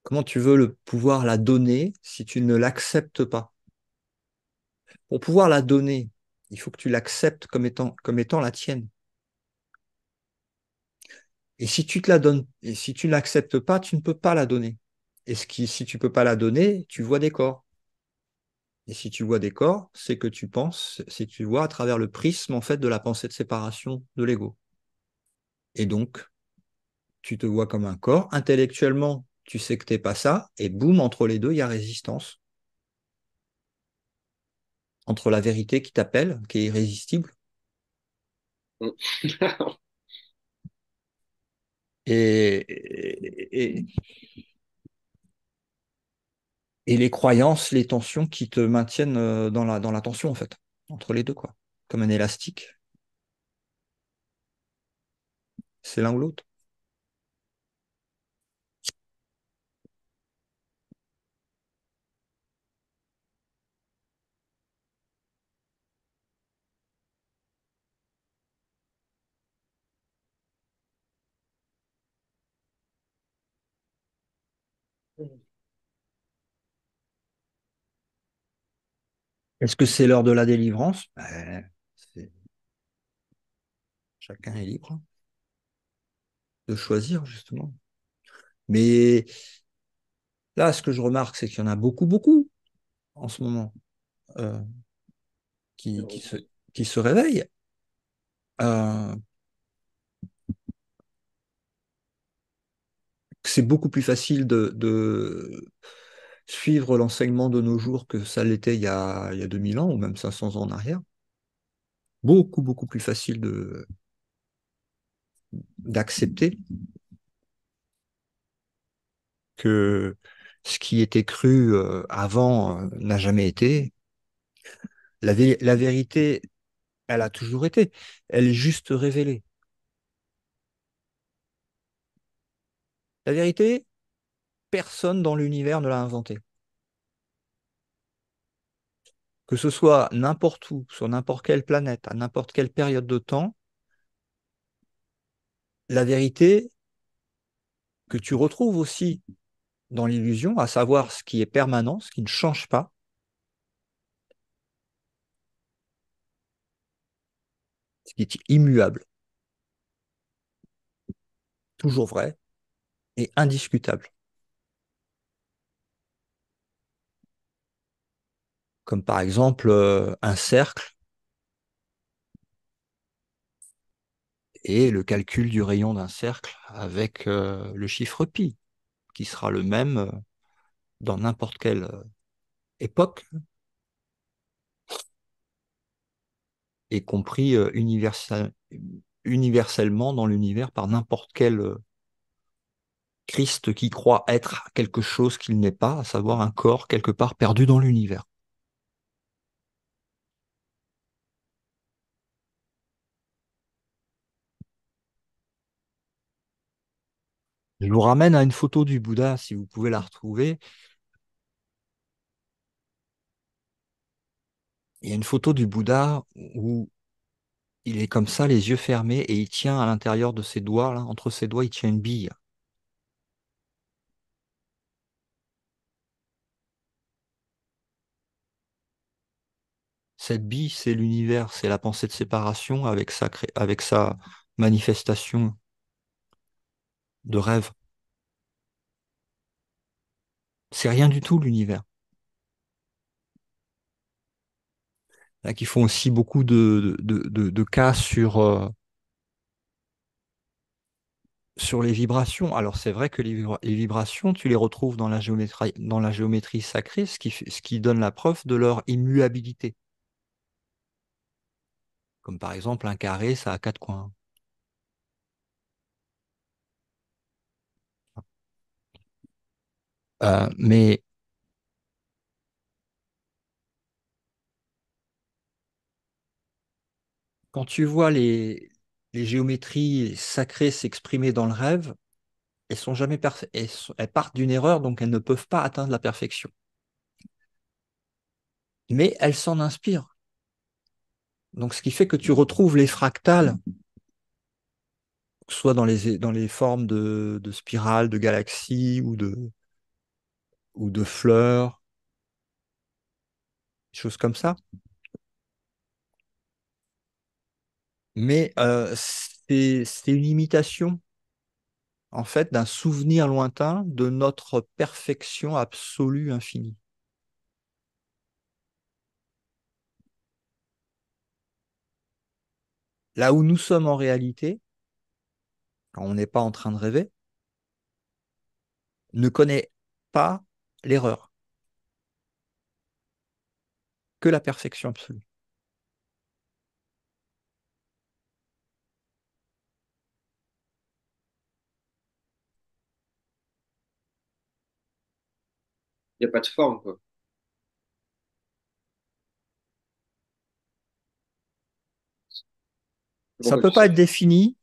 Comment tu veux pouvoir la donner si tu ne l'acceptes pas? Pour pouvoir la donner, il faut que tu l'acceptes comme étant la tienne. Et si tu te la donnes, et si tu ne l'acceptes pas, tu ne peux pas la donner. Si tu peux pas la donner, tu vois des corps. Et si tu vois des corps, c'est que tu penses, c'est que tu vois à travers le prisme en fait de la pensée de séparation de l'ego. Et donc, tu te vois comme un corps. Intellectuellement, tu sais que t'es pas ça, et boum, entre les deux, il y a résistance. Entre la vérité qui t'appelle, qui est irrésistible, et, et les croyances, les tensions qui te maintiennent dans la tension, en fait, entre les deux, quoi. Comme un élastique, c'est l'un ou l'autre. Est-ce que c'est l'heure de la délivrance? Chacun est libre de choisir, justement. Mais là, ce que je remarque, c'est qu'il y en a beaucoup, beaucoup en ce moment euh, qui, qui se, qui se réveillent. Euh, c'est beaucoup plus facile de suivre l'enseignement de nos jours que ça l'était il y a 2000 ans ou même 500 ans en arrière. Beaucoup, beaucoup plus facile d'accepter que ce qui était cru avant n'a jamais été. La vérité, elle a toujours été. Elle est juste révélée. La vérité, personne dans l'univers ne l'a inventée. Que ce soit n'importe où, sur n'importe quelle planète, à n'importe quelle période de temps, la vérité que tu retrouves aussi dans l'illusion, à savoir ce qui est permanent, ce qui ne change pas, ce qui est immuable, toujours vrai et indiscutable. Comme par exemple un cercle et le calcul du rayon d'un cercle avec le chiffre pi, qui sera le même dans n'importe quelle époque, y compris universellement dans l'univers par n'importe quel Christ qui croit être quelque chose qu'il n'est pas, à savoir un corps quelque part perdu dans l'univers. Je vous ramène à une photo du Bouddha, si vous pouvez la retrouver. Il y a une photo du Bouddha où il est comme ça, les yeux fermés, et il tient à l'intérieur de ses doigts, là, entre ses doigts, il tient une bille. Cette bille, c'est l'univers, c'est la pensée de séparation avec sa manifestation de rêve. C'est rien du tout l'univers. Là, qui font aussi beaucoup de cas sur les vibrations. Alors, c'est vrai que les vibrations, tu les retrouves dans la géométrie sacrée, ce qui donne la preuve de leur immuabilité. Comme par exemple, un carré, ça a quatre coins. Mais quand tu vois les géométries sacrées s'exprimer dans le rêve, elles sont jamais elles partent d'une erreur, donc elles ne peuvent pas atteindre la perfection. Mais elles s'en inspirent. Donc, ce qui fait que tu retrouves les fractales, soit dans les formes de spirales, de galaxies ou de fleurs, des choses comme ça. Mais c'est une imitation, en fait, d'un souvenir lointain de notre perfection absolue infinie. Là où nous sommes en réalité, quand on n'est pas en train de rêver, ne connaît pas l'erreur, que la perfection absolue. Il n'y a pas de forme, quoi. Ça Pourquoi peut tu pas sais? être défini,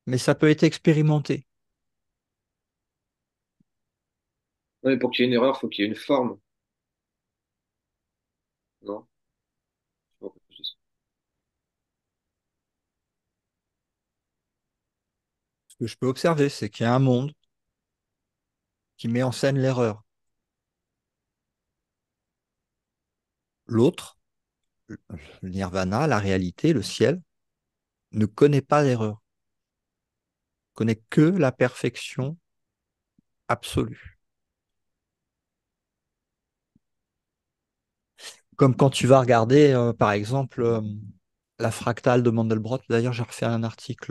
mais ça peut être expérimenté. Ouais, pour qu'il y ait une erreur, il faut qu'il y ait une forme. Non? Pourquoi tu dis ça? Ce que je peux observer, c'est qu'il y a un monde qui met en scène l'erreur. L'autre, le nirvana, la réalité, le ciel, ne connaît pas l'erreur, connaît que la perfection absolue. Comme quand tu vas regarder, par exemple, la fractale de Mandelbrot. D'ailleurs, j'ai refait un article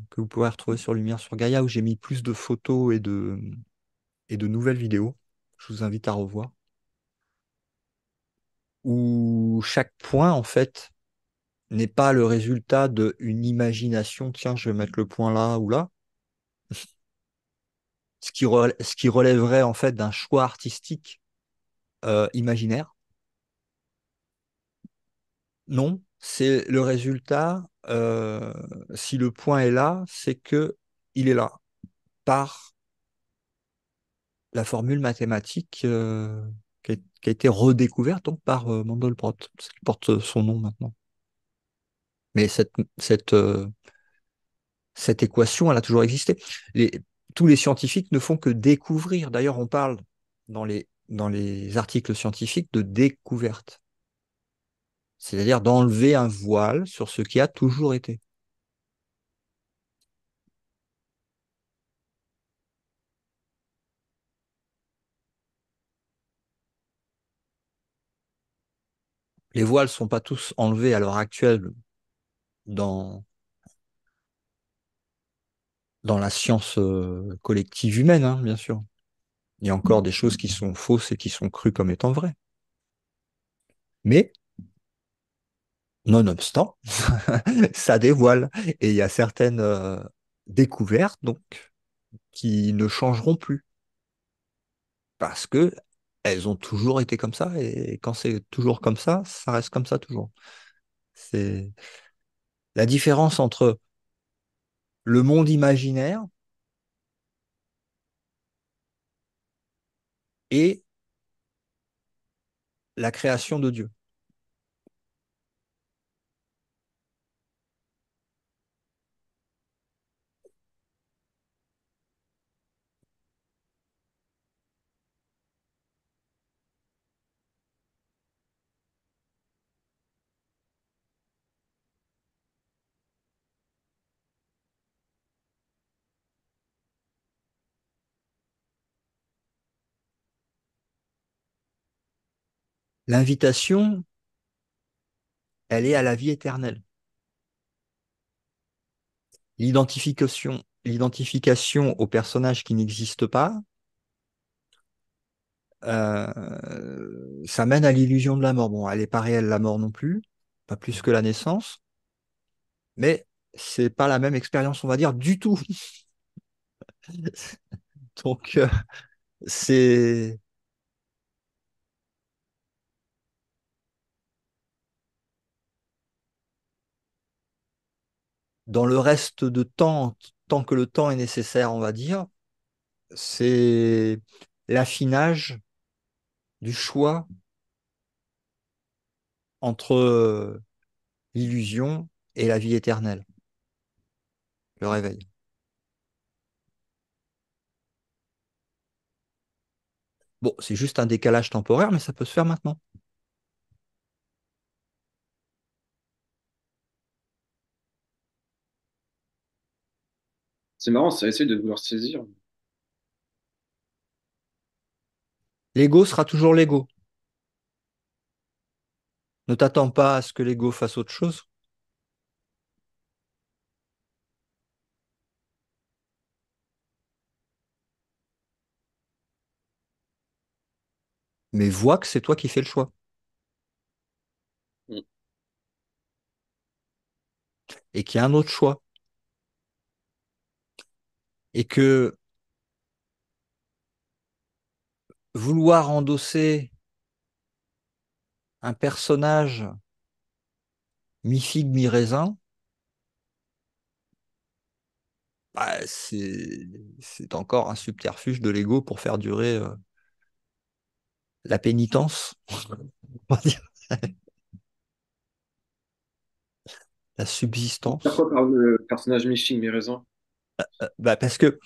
que vous pourrez retrouver sur Lumière sur Gaïa où j'ai mis plus de photos et de nouvelles vidéos. Je vous invite à revoir. Où chaque point, en fait, n'est pas le résultat d'une imagination. Tiens, je vais mettre le point là ou là. Ce qui relèverait, en fait, d'un choix artistique imaginaire. Non, c'est le résultat. Si le point est là, c'est que il est là par la formule mathématique qui a été redécouverte donc par Mandelbrot, ce qui porte son nom maintenant. Mais cette équation, elle a toujours existé. Les- Tous les scientifiques ne font que découvrir. D'ailleurs, on parle dans les articles scientifiques de découverte, c'est-à-dire d'enlever un voile sur ce qui a toujours été. Les voiles ne sont pas tous enlevés à l'heure actuelle dans, dans la science collective humaine, hein, bien sûr. Il y a encore des choses qui sont fausses et qui sont crues comme étant vraies. Mais Nonobstant, ça dévoile. Et il y a certaines découvertes donc qui ne changeront plus parce que elles ont toujours été comme ça et quand c'est toujours comme ça reste comme ça toujours. C'est la différence entre le monde imaginaire et la création de Dieu. L'invitation, elle est à la vie éternelle. L'identification au personnage qui n'existe pas, ça mène à l'illusion de la mort. Bon, elle n'est pas réelle, la mort non plus, pas plus que la naissance, mais c'est pas la même expérience, on va dire, du tout. Donc, c'est dans le reste de temps, tant que le temps est nécessaire, on va dire, c'est l'affinage du choix entre l'illusion et la vie éternelle, le réveil. Bon, c'est juste un décalage temporaire, mais ça peut se faire maintenant. C'est marrant, ça essaie de vouloir saisir. L'ego sera toujours l'ego. Ne t'attends pas à ce que l'ego fasse autre chose, mais vois que c'est toi qui fais le choix Mm. et qu'il y a un autre choix et que vouloir endosser un personnage mi-figue, mi-raisin, bah, c'est encore un subterfuge de l'ego pour faire durer la pénitence, on va dire, la subsistance. Pourquoi par le personnage Miching mes raisins? Bah, parce que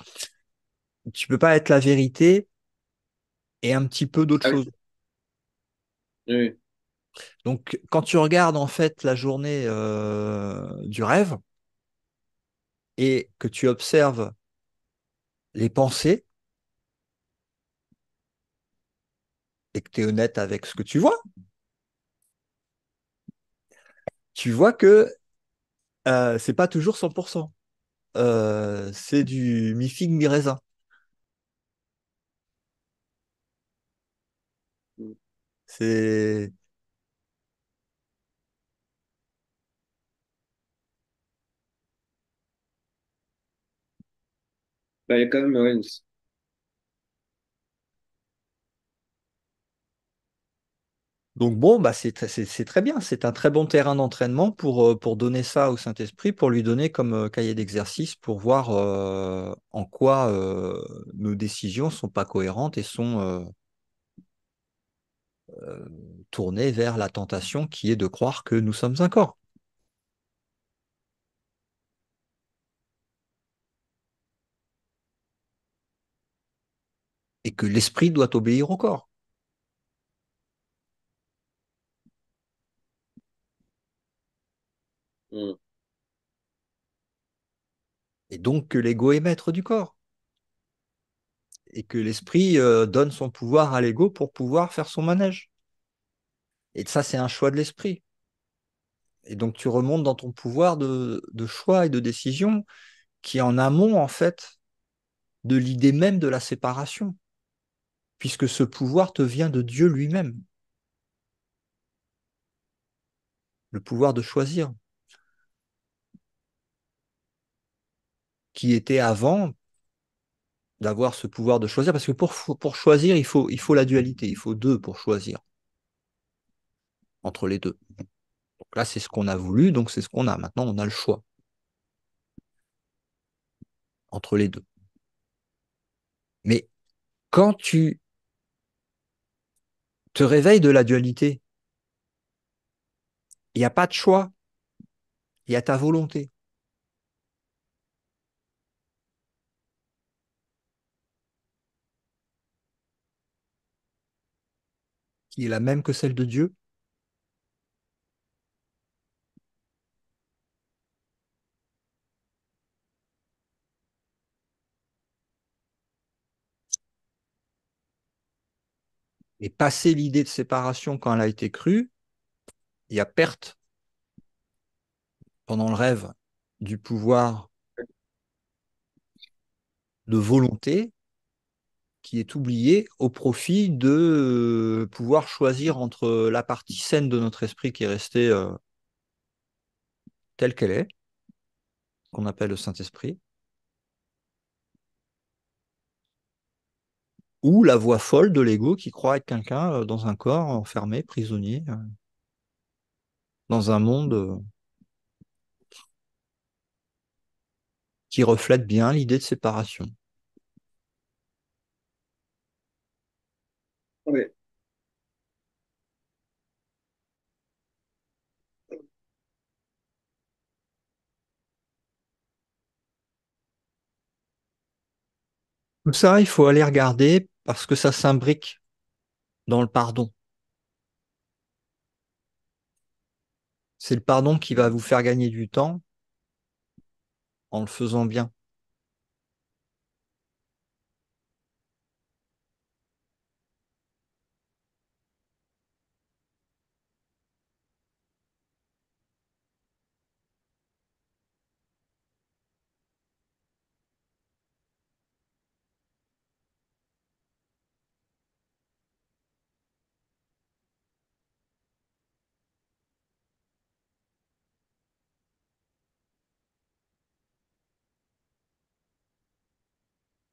tu peux pas être la vérité et un petit peu d'autre Ah oui, chose. oui, Donc, quand tu regardes en fait la journée du rêve et que tu observes les pensées et que tu es honnête avec ce que tu vois que c'est pas toujours 100%. C'est du mi-figue, mi-raisin. oui. C'est Bah, il y a quand même, ouais, donc bon, bah c'est très bien. C'est un très bon terrain d'entraînement pour donner ça au Saint-Esprit, pour lui donner comme cahier d'exercice pour voir en quoi nos décisions sont pas cohérentes et sont euh, tournées vers la tentation qui est de croire que nous sommes un corps et que l'esprit doit obéir au corps. mm. Et donc que l'ego est maître du corps et que l'esprit donne son pouvoir à l'ego pour pouvoir faire son manège. Et ça, c'est un choix de l'esprit. Et donc tu remontes dans ton pouvoir de choix et de décision qui est en amont, en fait, de l'idée même de la séparation, puisque ce pouvoir te vient de Dieu lui-même. le pouvoir de choisir, qui était avant d'avoir ce pouvoir de choisir, parce que pour choisir, il faut la dualité, il faut deux pour choisir entre les deux. Donc là, c'est ce qu'on a voulu, donc c'est ce qu'on a. Maintenant, on a le choix entre les deux. Mais quand tu te réveilles de la dualité, il n'y a pas de choix, il y a ta volonté, qui est la même que celle de Dieu. Et passer l'idée de séparation quand elle a été crue, il y a perte pendant le rêve du pouvoir de volonté qui est oublié au profit de pouvoir choisir entre la partie saine de notre esprit qui est restée telle qu'elle est, qu'on appelle le Saint-Esprit, ou la voix folle de l'ego qui croit être quelqu'un dans un corps enfermé, prisonnier, dans un monde qui reflète bien l'idée de séparation. Ouais. Tout ça, il faut aller regarder parce que ça s'imbrique dans le pardon. C'est le pardon qui va vous faire gagner du temps en le faisant bien.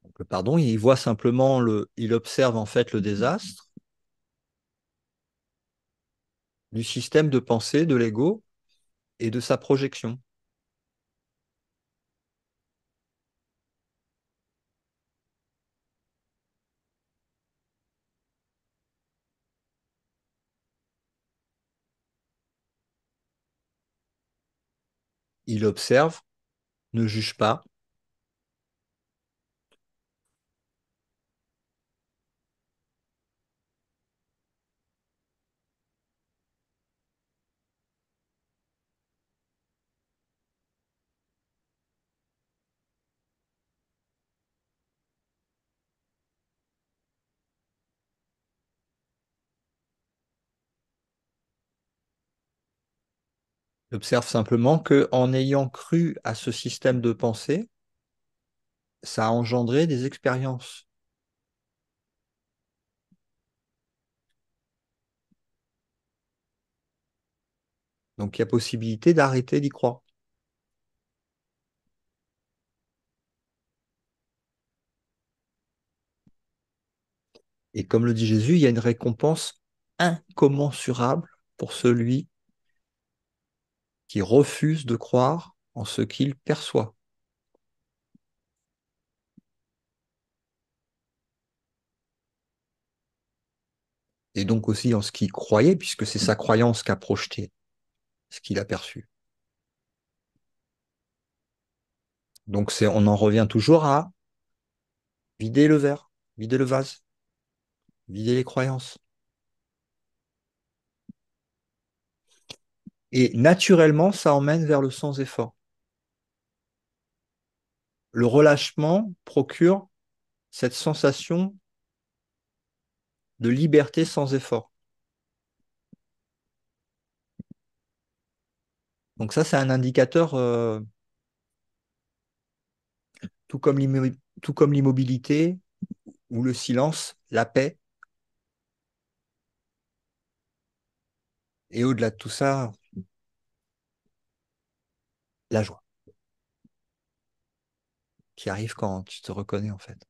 Donc, le pardon, il voit simplement il observe en fait le désastre du système de pensée de l'ego et de sa projection. Il observe, ne juge pas. Il observe simplement que en ayant cru à ce système de pensée, ça a engendré des expériences. Donc il y a possibilité d'arrêter d'y croire. Et comme le dit Jésus, il y a une récompense incommensurable pour celui qui refuse de croire en ce qu'il perçoit. Et donc aussi en ce qu'il croyait, puisque c'est sa croyance qu'a projeté ce qu'il a perçu. Donc on en revient toujours à vider le verre, vider le vase, vider les croyances. Et naturellement, ça emmène vers le sans-effort. Le relâchement procure cette sensation de liberté sans effort. Donc ça, c'est un indicateur, tout comme l'immobilité ou le silence, la paix. Et au-delà de tout ça, la joie qui arrive quand tu te reconnais en fait.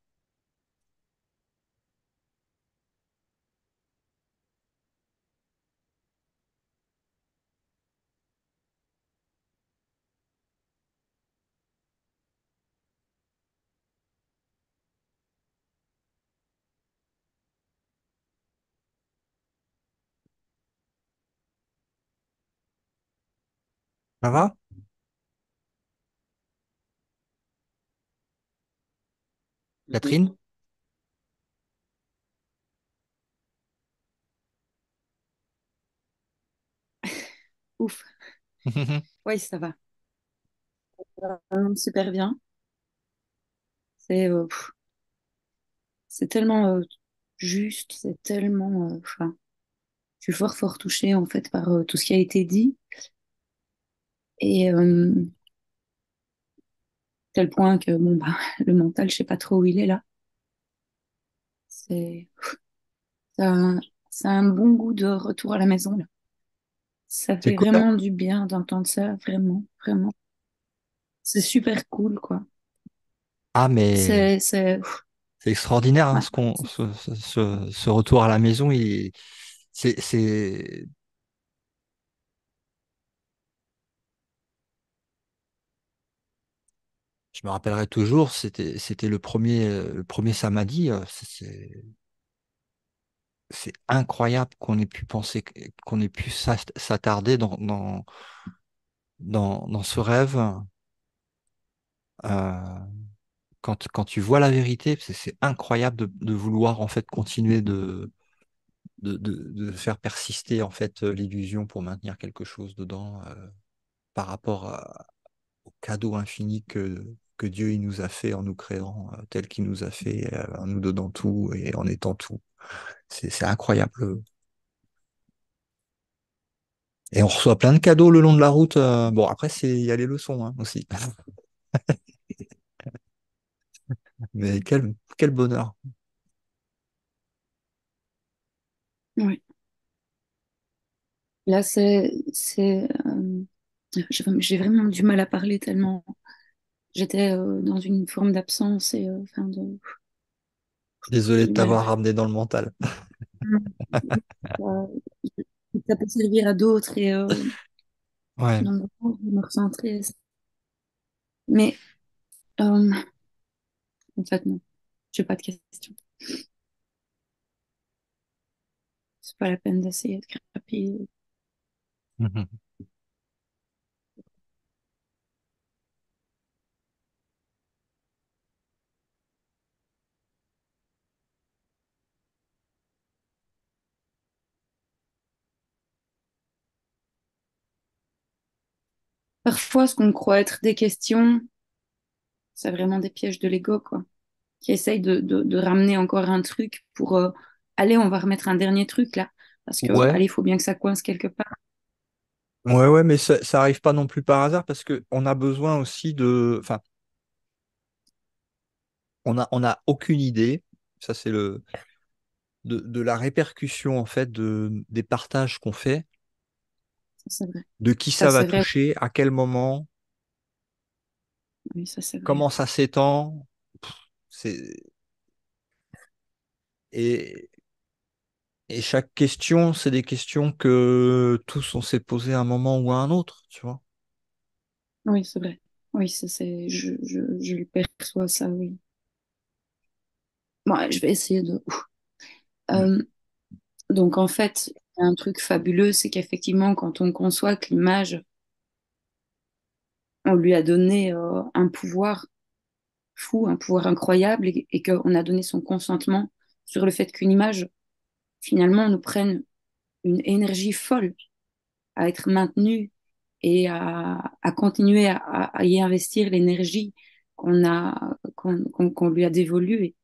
Ça va, Oui. Catherine? Ouf. Oui, ça va. Super bien. C'est tellement juste, c'est tellement. Enfin, je suis fort touchée en fait par tout ce qui a été dit. Et tel point que bon, bah, le mental, je sais pas trop où il est là. C'est ça, a ça a un bon goût de retour à la maison là. Ça C'est fait cool, hein? vraiment du bien d'entendre ça, vraiment, vraiment. C'est super cool, quoi. Ah, mais Ouf, c'est extraordinaire, hein, ouais, ce ce retour à la maison. C'est, je me rappellerai toujours, c'était le premier samedi. C'est incroyable qu'on ait pu penser, qu'on ait pu s'attarder dans ce rêve. Euh, quand tu vois la vérité, c'est incroyable de vouloir en fait continuer de faire persister en fait l'illusion pour maintenir quelque chose dedans par rapport au cadeau infini que Dieu il nous a fait en nous créant tel qu'il nous a fait, en nous donnant tout et en étant tout. C'est incroyable. Et on reçoit plein de cadeaux le long de la route. Bon, après, il y a les leçons hein, aussi. Mais quel bonheur. ouais. Là, j'ai vraiment du mal à parler tellement j'étais dans une forme d'absence et enfin Désolé j'ai de du mal. t'avoir ramené dans le mental. Euh, Ça peut servir à d'autres et Ouais. donc, je vais me recentrer. Mais euh, en fait, non, j'ai pas de questions. C'est pas la peine d'essayer de grappiller. Mhm. Parfois, ce qu'on croit être des questions, c'est vraiment des pièges de l'ego, quoi, qui essayent de ramener encore un truc pour allez, on va remettre un dernier truc là, parce que Ouais, allez, il faut bien que ça coince quelque part. ouais, mais ça arrive pas non plus par hasard parce que on a besoin aussi enfin, on a aucune idée. Ça, c'est de la répercussion en fait des partages qu'on fait, Ça, c'est vrai. de qui Ça, ça va c'est vrai. toucher, à quel moment, Oui, ça, c'est vrai. comment ça s'étend. C'est et, et chaque question, c'est des questions que tous on s'est posé à un moment ou à un autre, tu vois. Oui, c'est vrai. Oui, je le perçois, ça, oui. Bon, je vais essayer de. Mm. Euh, donc, en fait, un truc fabuleux, c'est qu'effectivement, quand on conçoit que l'image, on lui a donné un pouvoir fou, un pouvoir incroyable, et qu'on a donné son consentement sur le fait qu'une image, finalement, nous prenne une énergie folle à être maintenue et à continuer à y investir l'énergie qu'on lui a dévolue.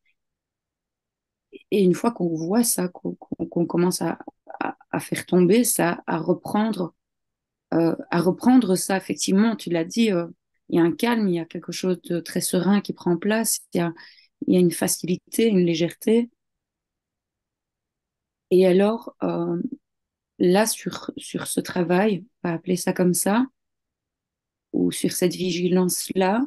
Et une fois qu'on voit ça, qu'on commence à faire tomber ça, à reprendre ça, effectivement, tu l'as dit, il y a un calme, il y a quelque chose de très serein qui prend place, il y a une facilité, une légèreté. Et alors, là, sur ce travail, on va appeler ça comme ça, ou sur cette vigilance-là,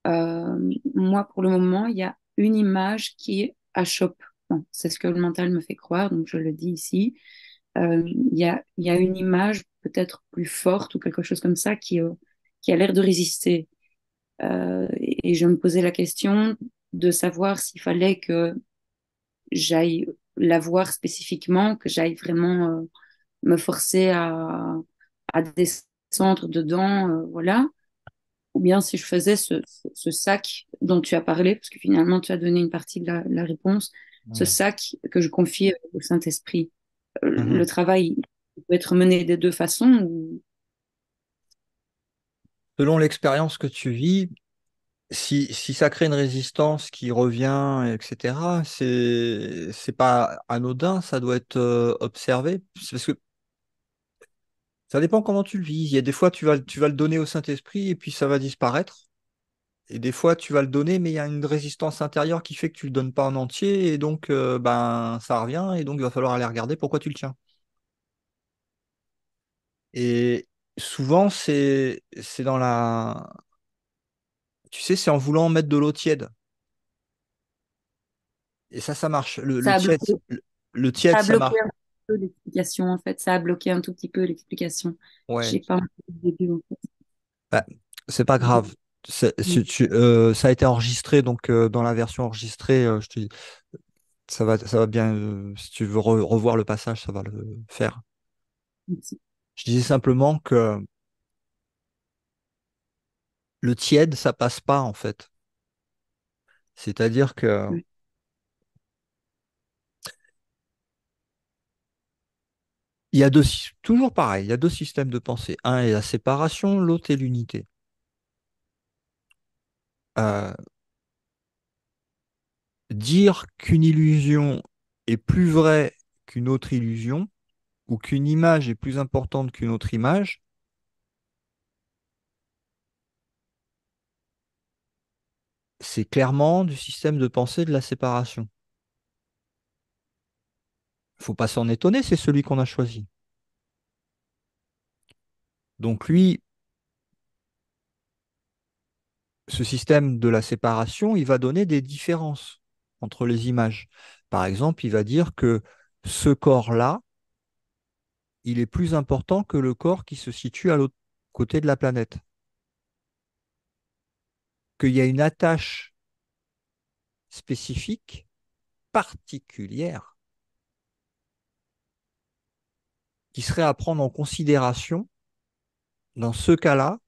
moi, pour le moment, il y a une image qui achoppe. Bon, c'est ce que le mental me fait croire, donc je le dis ici. Il y a une image peut-être plus forte ou quelque chose comme ça qui a l'air de résister. Et je me posais la question de savoir s'il fallait que j'aille la voir spécifiquement, que j'aille vraiment me forcer à descendre dedans, voilà. Ou bien si je faisais ce sac dont tu as parlé, parce que finalement tu as donné une partie de la réponse, ce Mhm. sac que je confie au Saint-Esprit. Le Mhm. travail il peut être mené des deux façons. Ou... Selon l'expérience que tu vis, si ça crée une résistance qui revient, etc., c'est pas anodin, ça doit être observé. C'est parce que ça dépend comment tu le vis. Il y a des fois, tu vas le donner au Saint-Esprit et puis ça va disparaître. Et des fois, tu vas le donner, mais il y a une résistance intérieure qui fait que tu le donnes pas en entier et donc ben ça revient et donc il va falloir aller regarder pourquoi tu le tiens. Et souvent, c'est dans la, tu sais, c'est en voulant mettre de l'eau tiède. Et ça marche. Le Ça a tiède, bloqué, le ça tiède, a ça bloqué marche. un peu l'explication en fait. Ça a bloqué un tout petit peu l'explication. Ouais. J'ai pas entendu le début en fait. Bah, c'est pas grave. Ça a été enregistré, donc dans la version enregistrée, je te dis, ça va bien. Si tu veux revoir le passage, ça va le faire. Merci. Je disais simplement que le tiède, ça passe pas en fait. C'est-à-dire que Ouais. il y a toujours pareil, il y a deux systèmes de pensée. Un est la séparation, l'autre est l'unité. Euh, Dire qu'une illusion est plus vraie qu'une autre illusion, ou qu'une image est plus importante qu'une autre image, c'est clairement du système de pensée de la séparation. Faut pas s'en étonner, c'est celui qu'on a choisi. Donc lui, ce système de la séparation, il va donner des différences entre les images. Par exemple, il va dire que ce corps-là, il est plus important que le corps qui se situe à l'autre côté de la planète. Qu'il y a une attache spécifique, particulière, qui serait à prendre en considération dans ce cas-là,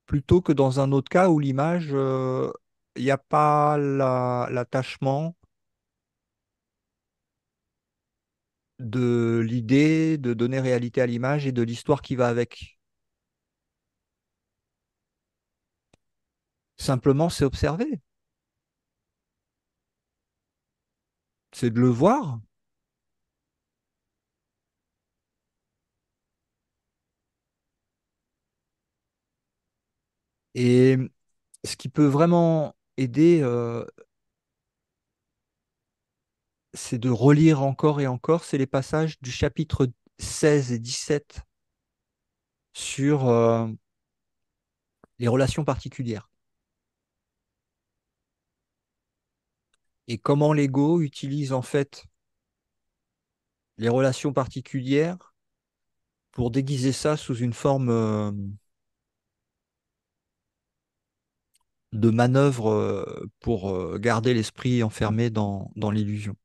plutôt que dans un autre cas où l'image, il n'y a pas l'attachement de l'idée de donner réalité à l'image et de l'histoire qui va avec. Simplement, c'est observer, c'est de le voir. Et ce qui peut vraiment aider, c'est de relire encore et encore, c'est les passages du chapitre 16 et 17 sur les relations particulières et comment l'ego utilise en fait les relations particulières pour déguiser ça sous une forme de manœuvre pour garder l'esprit enfermé dans l'illusion.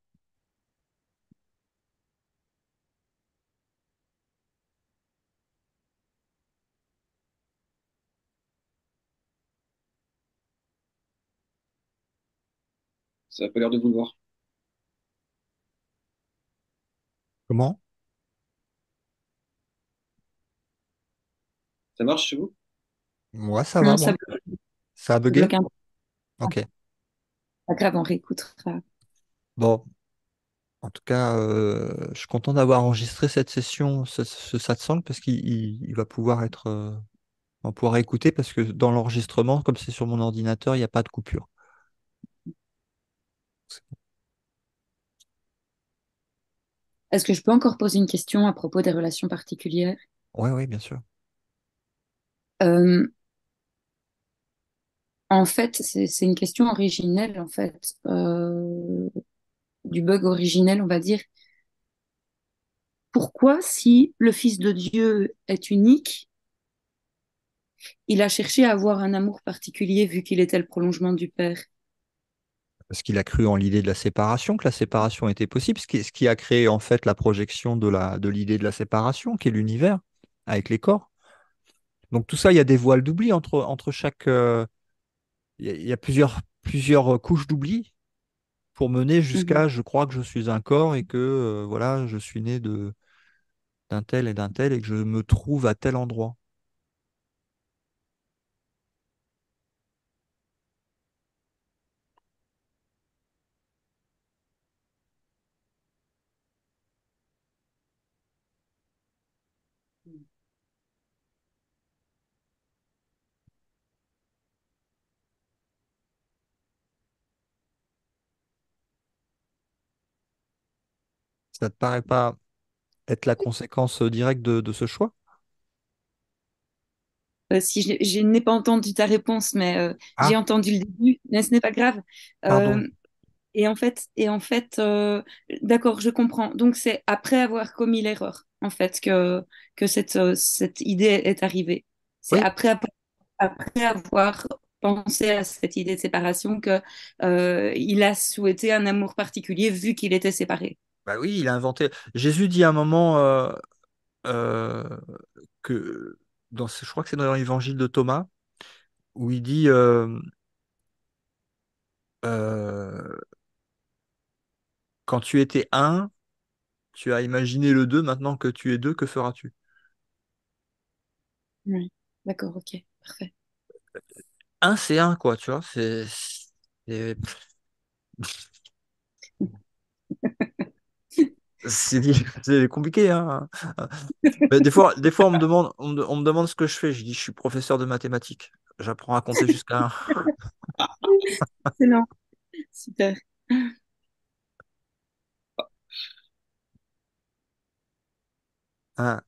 Ça a pas l'air de vouloir. Comment? Ça marche chez vous? Moi, ça va, Non, moi. Ça a ça bugué? bloque un peu. Ok. Pas grave, on réécoutera. Bon, en tout cas, je suis content d'avoir enregistré cette session, ce satsang, parce qu'il va pouvoir être, on va pouvoir écouter, parce que dans l'enregistrement, comme c'est sur mon ordinateur, il n'y a pas de coupure. Est-ce que je peux encore poser une question à propos des relations particulières? Oui, oui, bien sûr. Euh, En fait, c'est une question originelle, en fait, du bug originel, on va dire. Pourquoi, si le Fils de Dieu est unique, il a cherché à avoir un amour particulier vu qu'il était le prolongement du Père? Parce qu'il a cru en l'idée de la séparation, que la séparation était possible, ce qui a créé en fait la projection de l'idée de la séparation, qui est l'univers, avec les corps. Donc tout ça, il y a des voiles d'oubli entre chaque... il y a plusieurs couches d'oubli pour mener Mhm. jusqu'à je crois que je suis un corps et que voilà, je suis né d'un tel et que je me trouve à tel endroit. Ça te paraît pas être la conséquence directe de ce choix? Si je n'ai pas entendu ta réponse, mais j'ai Ah, entendu le début, mais ce n'est pas grave. pardon. Euh, d'accord, je comprends. Donc c'est après avoir commis l'erreur, en fait, que cette idée est arrivée. C'est Oui, après avoir pensé à cette idée de séparation que il a souhaité un amour particulier vu qu'il était séparé. bah oui, il a inventé. Jésus dit à un moment euh, que je crois que c'est dans l'évangile de Thomas où il dit euh, quand tu étais un, tu as imaginé le deux, maintenant que tu es deux, que feras-tu? Oui. D'accord, ok, parfait. Un, c'est un, quoi, tu vois. C'est c'est compliqué, hein. Mais des fois, on me demande ce que je fais. Je dis, je suis professeur de mathématiques. J'apprends à compter jusqu'à un. Excellent, super. Un.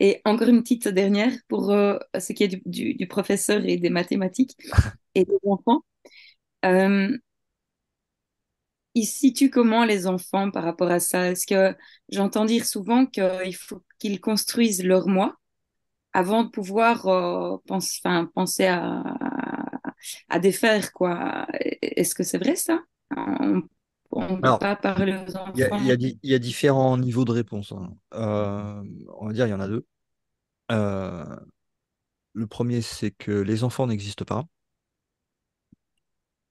Et encore une petite dernière pour ce qui est du professeur et des mathématiques et des enfants. Euh, Ils se situent comment les enfants par rapport à ça? Est-ce que j'entends dire souvent qu'il faut qu'ils construisent leur moi avant de pouvoir penser à défaire, quoi. Est-ce que c'est vrai ça? On ne peut Alors, pas parler aux il y a, il y enfants. a di- il y a différents niveaux de réponse, hein. On va dire, il y en a deux. Euh, le premier, c'est que les enfants n'existent pas.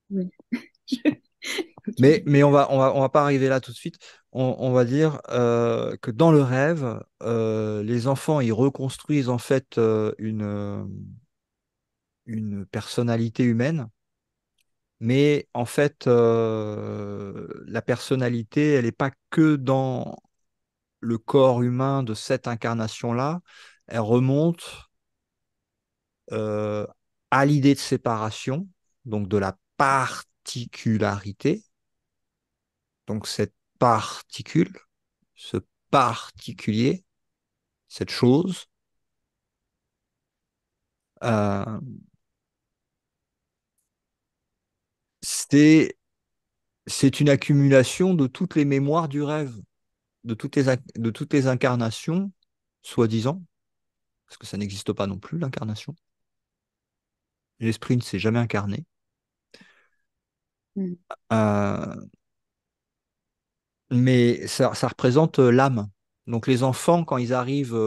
Oui. Mais, Ok. mais on va pas arriver là tout de suite. On va dire que dans le rêve, les enfants, ils reconstruisent en fait une personnalité humaine. Mais en fait, la personnalité, elle n'est pas que dans le corps humain de cette incarnation-là. Elle remonte euh, à l'idée de séparation, donc de la particularité. Donc cette particule, ce particulier, cette chose, euh, c'est c'est une accumulation de toutes les mémoires du rêve, de toutes les incarnations, soi-disant, parce que ça n'existe pas non plus, l'incarnation. L'esprit ne s'est jamais incarné. Mm. Euh, mais ça représente l'âme. Donc les enfants, quand ils arrivent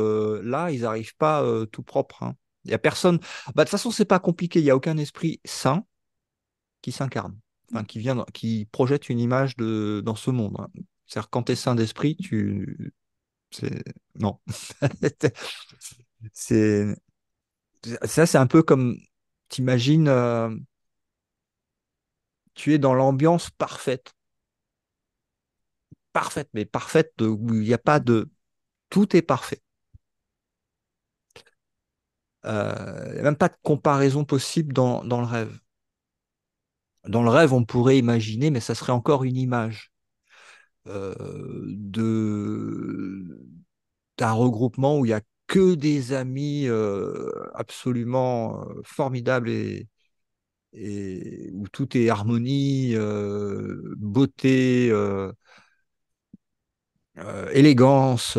là, ils n'arrivent pas tout propre, hein. Il y a personne. Bah, de toute façon, c'est pas compliqué. Il n'y a aucun esprit saint qui s'incarne, enfin qui projette une image dans ce monde, hein. C'est-à-dire quand tu es saint d'esprit, c'est non. C'est ça, c'est un peu comme t'imagines, tu es dans l'ambiance parfaite, parfaite, mais parfaite où il n'y a pas de, tout est parfait. Il n'y a même pas de comparaison possible dans le rêve. Dans le rêve, on pourrait imaginer, mais ça serait encore une image d'un regroupement où il y a que des amis absolument formidables et où tout est harmonie, beauté, élégance,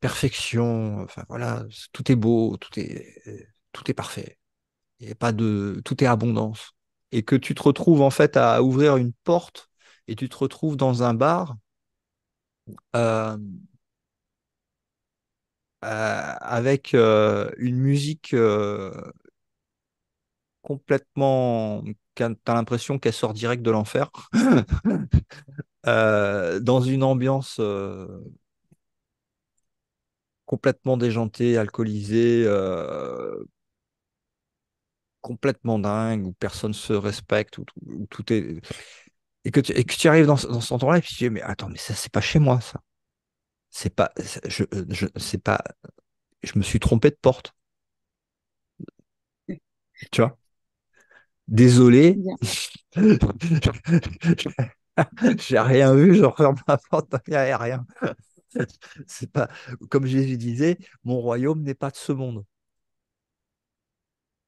perfection. Enfin voilà, tout est beau, tout est parfait. Il y a pas de, tout est abondance. Et que tu te retrouves en fait à ouvrir une porte et tu te retrouves dans un bar euh, avec une musique complètement, t'as l'impression qu'elle sort direct de l'enfer, dans une ambiance complètement déjantée, alcoolisée, complètement dingue, où personne se respecte, où tout est... Et que tu arrives dans cet endroit-là, et puis tu dis, mais attends, mais ça, c'est pas chez moi, ça. C'est pas, c'est pas, je me suis trompé de porte, tu vois. Désolé, Bien. j'ai rien vu, je referme la porte, il n'y a rien. C'est pas, comme Jésus disait, mon royaume n'est pas de ce monde.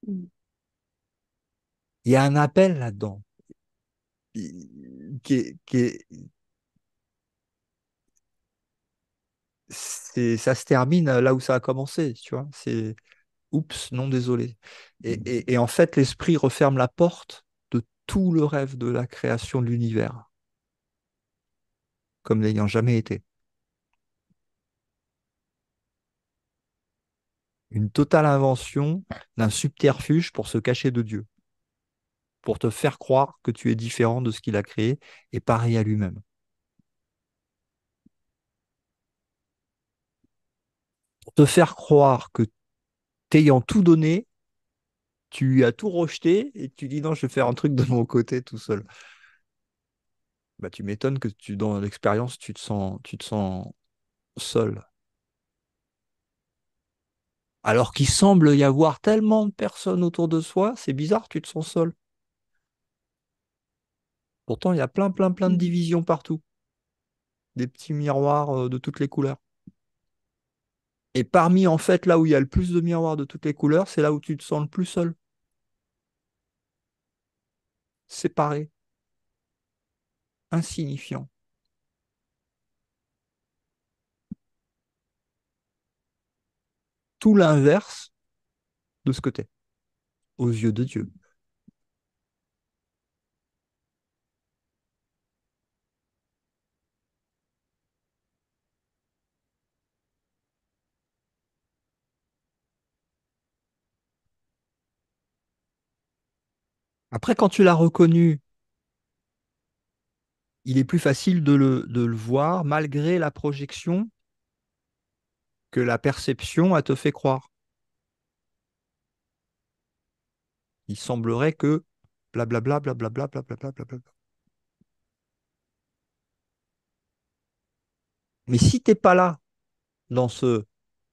Mm. Il y a un appel là-dedans qui est, ça se termine là où ça a commencé, tu vois. C'est oups, non, désolé. Et en fait, l'esprit referme la porte de tout le rêve de la création de l'univers, comme n'ayant jamais été. Une totale invention d'un subterfuge pour se cacher de Dieu, pour te faire croire que tu es différent de ce qu'il a créé et pareil à lui-même. Pour te faire croire que t'ayant tout donné, tu as tout rejeté et tu dis non, je vais faire un truc de mon côté tout seul. Bah, tu m'étonnes que dans l'expérience, tu te sens seul. Alors qu'il semble y avoir tellement de personnes autour de soi, c'est bizarre, tu te sens seul. Pourtant, il y a plein de Mm. divisions partout, des petits miroirs de toutes les couleurs. Et parmi, en fait, là où il y a le plus de miroirs de toutes les couleurs, c'est là où tu te sens le plus seul, séparé, insignifiant. Tout l'inverse de ce que t'es, aux yeux de Dieu. Après, quand tu l'as reconnu, il est plus facile de le voir malgré la projection que la perception a te fait croire. Il semblerait que blablabla, blablabla, blablabla, blablabla. Mais si t'es pas là dans ce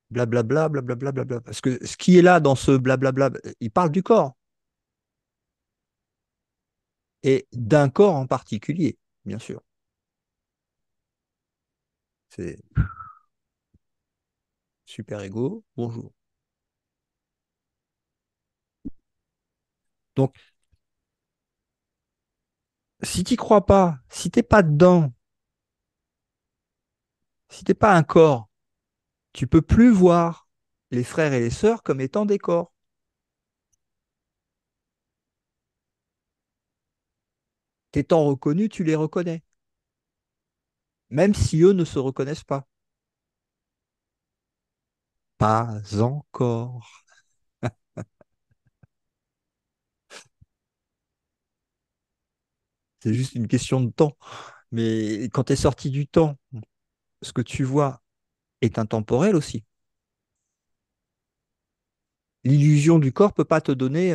blablabla, blablabla, blablabla, parce que ce qui est là dans ce blablabla, il parle du corps et d'un corps en particulier, bien sûr. C'est super ego, bonjour. Donc, si tu crois pas, si t'es pas dedans, si t'es pas un corps, tu peux plus voir les frères et les sœurs comme étant des corps. T'étant reconnu, tu les reconnais, même si eux ne se reconnaissent pas. Pas encore. C'est juste une question de temps. Mais quand tu es sorti du temps, ce que tu vois est intemporel aussi. L'illusion du corps peut pas te donner,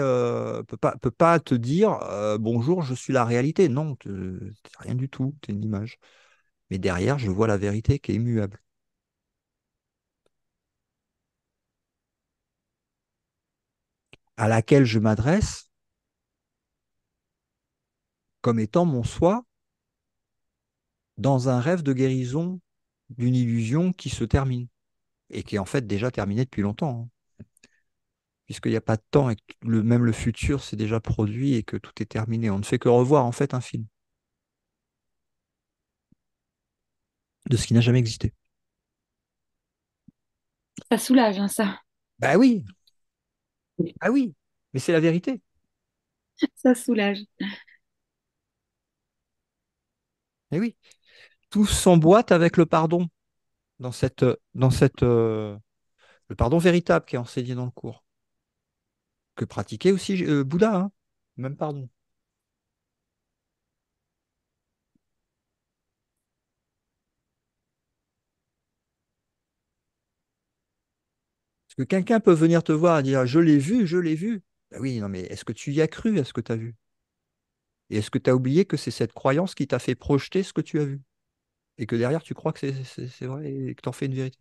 peut pas te dire bonjour, je suis la réalité. Non, c'est rien du tout, c'est une image. Mais derrière, je vois la vérité qui est immuable, à laquelle je m'adresse comme étant mon soi dans un rêve de guérison d'une illusion qui se termine. et qui est en fait déjà terminé depuis longtemps, hein, puisqu'il n'y a pas de temps et que même le futur s'est déjà produit et que tout est terminé. On ne fait que revoir en fait un film de ce qui n'a jamais existé. Ça soulage, hein, ça. Bah oui, ah oui, mais c'est la vérité. Ça soulage. Et oui, tout s'emboîte avec le pardon dans cette le pardon véritable qui est enseigné dans le cours, que pratiquait aussi Bouddha, hein, même pardon. Parce que quelqu'un peut venir te voir et dire je l'ai vu, je l'ai vu. Bah oui, non, mais est-ce que tu y as cru à ce que tu as vu? Et est-ce que tu as oublié que c'est cette croyance qui t'a fait projeter ce que tu as vu? Et que derrière, tu crois que c'est vrai et que tu en fais une vérité.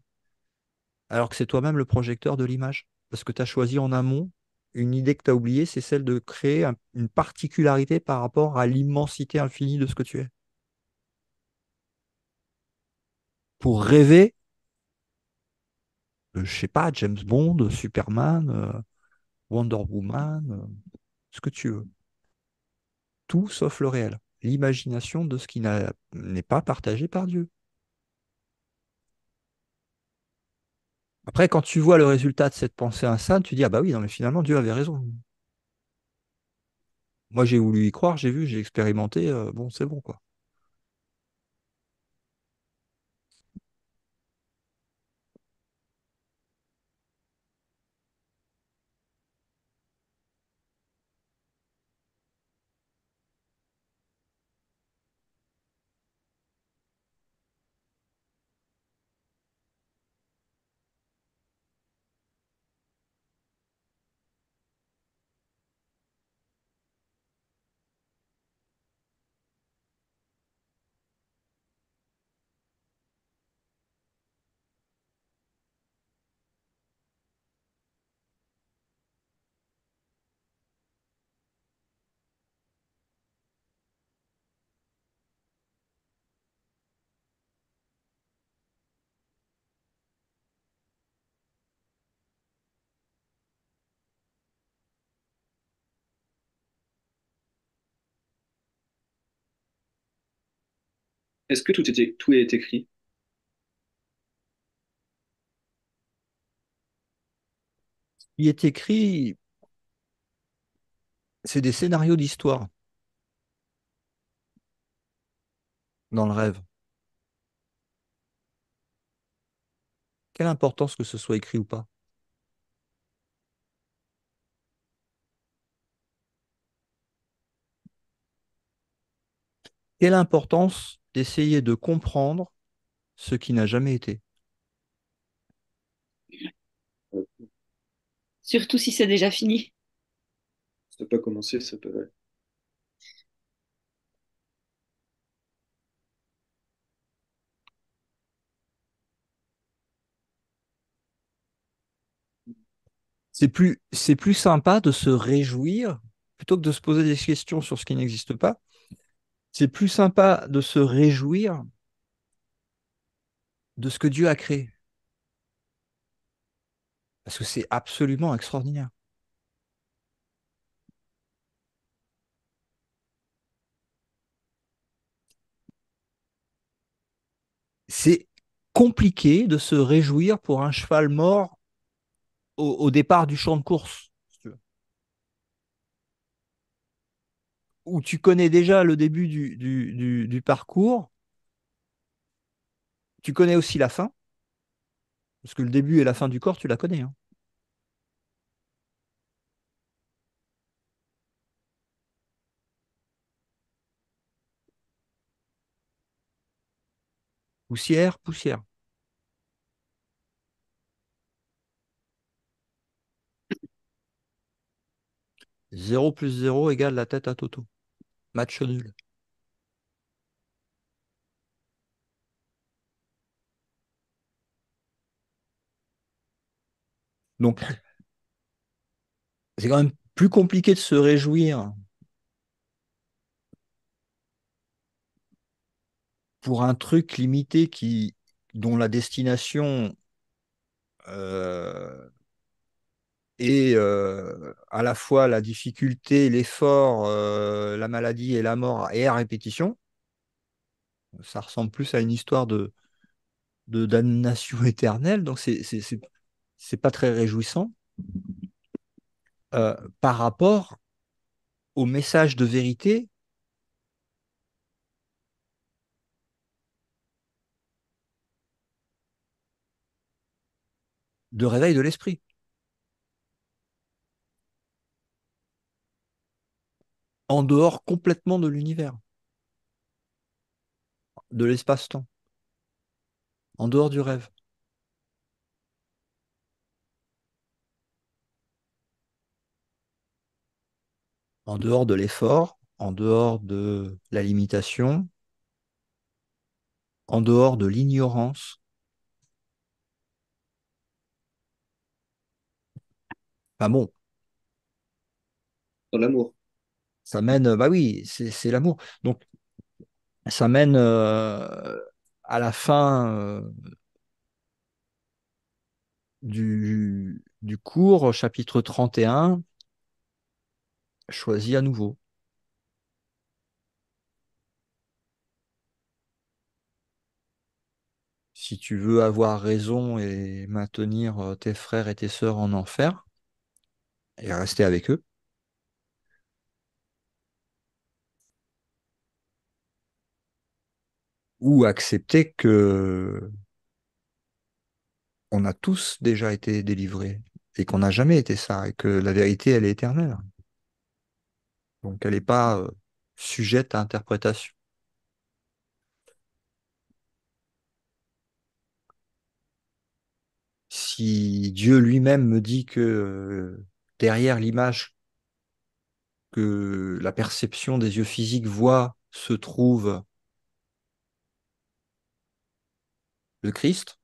Alors que c'est toi-même le projecteur de l'image. Parce que tu as choisi en amont une idée que tu as oubliée, c'est celle de créer une particularité par rapport à l'immensité infinie de ce que tu es. Pour rêver de, je sais pas, James Bond, Superman, Wonder Woman, ce que tu veux. Tout sauf le réel. L'imagination de ce qui n'est pas partagé par Dieu. Après, quand tu vois le résultat de cette pensée insane, tu dis, ah bah oui, non, mais finalement, Dieu avait raison. Moi, j'ai voulu y croire, j'ai vu, j'ai expérimenté, bon, c'est bon, quoi. Est-ce que tout est écrit? Il est écrit, c'est des scénarios d'histoire dans le rêve. Quelle importance que ce soit écrit ou pas? Quelle importance d'essayer de comprendre ce qui n'a jamais été? Surtout si c'est déjà fini. Ça peut pas commencer, ça peut. Ouais. C'est plus sympa de se réjouir plutôt que de se poser des questions sur ce qui n'existe pas. C'est plus sympa de se réjouir de ce que Dieu a créé. Parce que c'est absolument extraordinaire. C'est compliqué de se réjouir pour un cheval mort au départ du champ de course, si tu veux, où tu connais déjà le début du parcours, tu connais aussi la fin, parce que le début et la fin du corps, tu la connais, hein. Poussière, poussière. 0 + 0 égale la tête à Toto. Match nul. Donc, c'est quand même plus compliqué de se réjouir pour un truc limité dont la destination euh, et à la fois la difficulté, l'effort, la maladie et la mort et à répétition, ça ressemble plus à une histoire de damnation éternelle, donc c'est pas très réjouissant par rapport au message de vérité de réveil de l'esprit, en dehors complètement de l'univers, de l'espace-temps, en dehors du rêve, en dehors de l'effort, en dehors de la limitation, en dehors de l'ignorance. Enfin bon, Dans l'amour. ça mène, bah oui, c'est l'amour. Donc, ça mène à la fin du cours, chapitre 31, choisis à nouveau. Si tu veux avoir raison et maintenir tes frères et tes sœurs en enfer et rester avec eux, ou accepter que on a tous déjà été délivrés et qu'on n'a jamais été ça et que la vérité, elle est éternelle. Donc, elle n'est pas sujette à interprétation. Si Dieu lui-même me dit que derrière l'image que la perception des yeux physiques voit se trouve le Christ,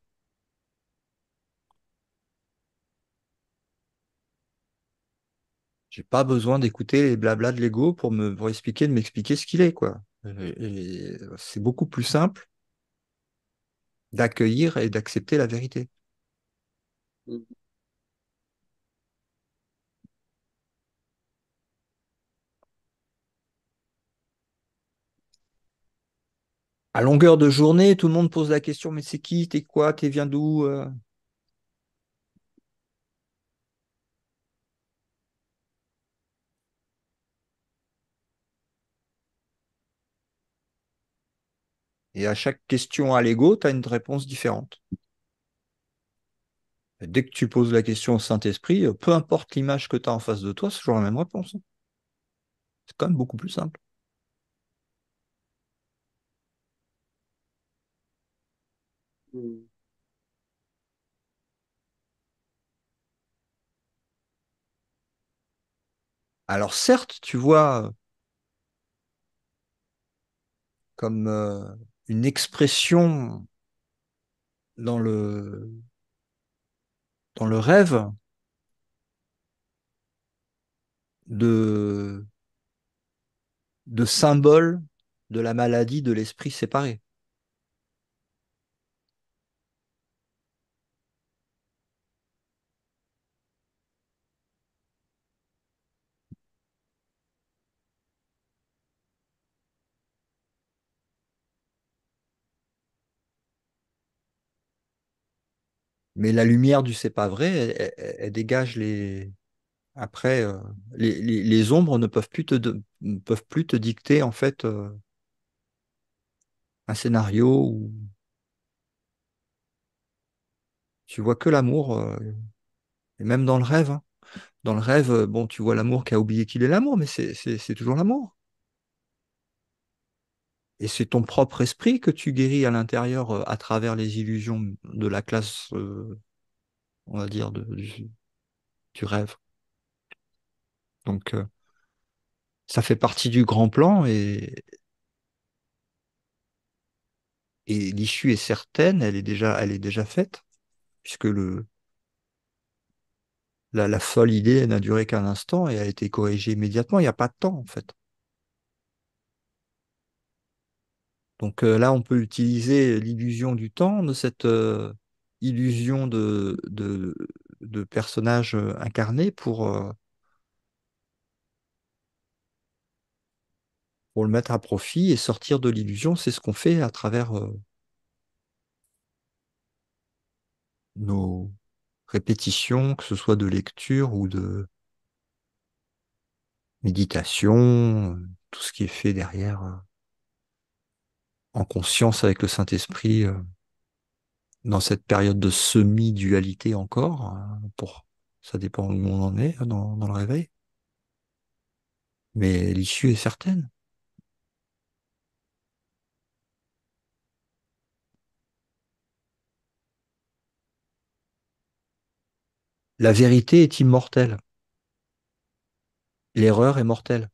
j'ai pas besoin d'écouter les blablas de l'ego pour expliquer, de m'expliquer ce qu'il est, quoi. Et c'est beaucoup plus simple d'accueillir et d'accepter la vérité. Mm. À longueur de journée, tout le monde pose la question, mais c'est qui, t'es quoi, t'es viens d'où Et à chaque question à l'ego, tu as une réponse différente. Et dès que tu poses la question au Saint-Esprit, peu importe l'image que tu as en face de toi, c'est toujours la même réponse. C'est quand même beaucoup plus simple. Mm. Alors certes, tu vois comme une expression dans dans le rêve de, de symboles de la maladie de l'esprit séparé. Mais la lumière du c'est pas vrai, elle dégage les. Après, les ombres ne peuvent plus te dicter en fait un scénario où tu vois que l'amour, et même dans le rêve. Hein. Dans le rêve, bon, tu vois l'amour qui a oublié qu'il est l'amour, mais c'est toujours l'amour. Et c'est ton propre esprit que tu guéris à l'intérieur à travers les illusions de la classe, on va dire, du rêve. Donc, ça fait partie du grand plan et l'issue est certaine, elle est déjà faite, puisque la folle idée n'a duré qu'un instant et a été corrigée immédiatement. Il n'y a pas de temps, en fait. Donc là, on peut utiliser l'illusion du temps de cette illusion de personnage incarné pour le mettre à profit et sortir de l'illusion. C'est ce qu'on fait à travers nos répétitions, que ce soit de lecture ou de méditation, tout ce qui est fait derrière en conscience avec le Saint-Esprit dans cette période de semi-dualité encore, ça dépend où on en est dans le réveil, mais l'issue est certaine. La vérité est immortelle, l'erreur est mortelle.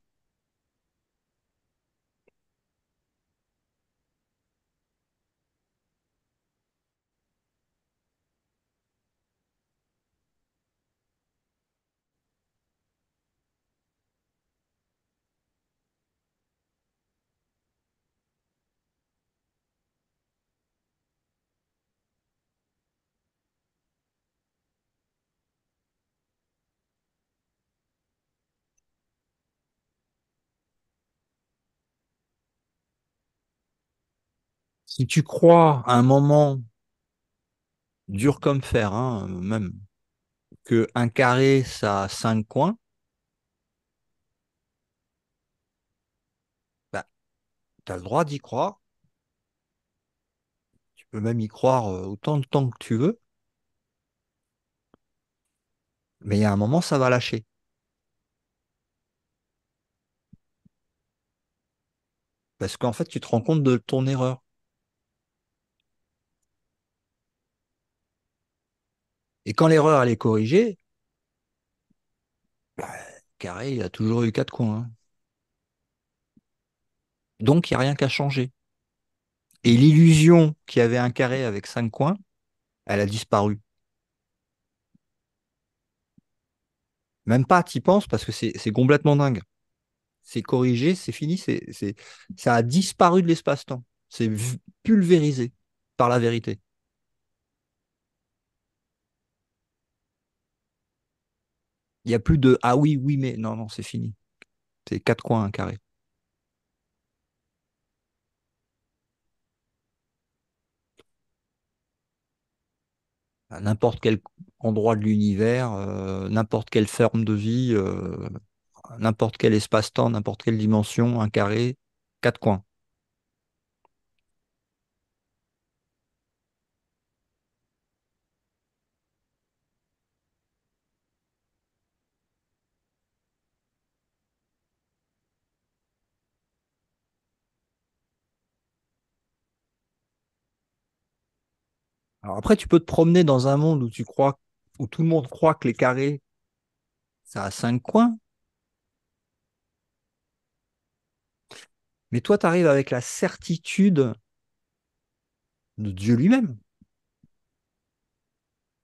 Si tu crois à un moment dur comme fer, hein, même, que un carré, ça a 5 coins, bah, tu as le droit d'y croire. Tu peux même y croire autant de temps que tu veux, mais il y a un moment, ça va lâcher. Parce qu'en fait, tu te rends compte de ton erreur. Et quand l'erreur, elle est corrigée, bah, carré, il a toujours eu 4 coins, hein. Donc, il n'y a rien qu'à changer. Et l'illusion qu'il y avait un carré avec 5 coins, elle a disparu. Même pas, t'y penses, parce que c'est complètement dingue. C'est corrigé, c'est fini, ça a disparu de l'espace-temps. C'est pulvérisé par la vérité. Il n'y a plus de ah oui, oui, mais non, non, c'est fini. C'est 4 coins, un carré. À n'importe quel endroit de l'univers, n'importe quelle forme de vie, n'importe quel espace-temps, n'importe quelle dimension, un carré, 4 coins. Alors après, tu peux te promener dans un monde où tout le monde croit que les carrés, ça a 5 coins, mais toi, tu arrives avec la certitude de Dieu lui-même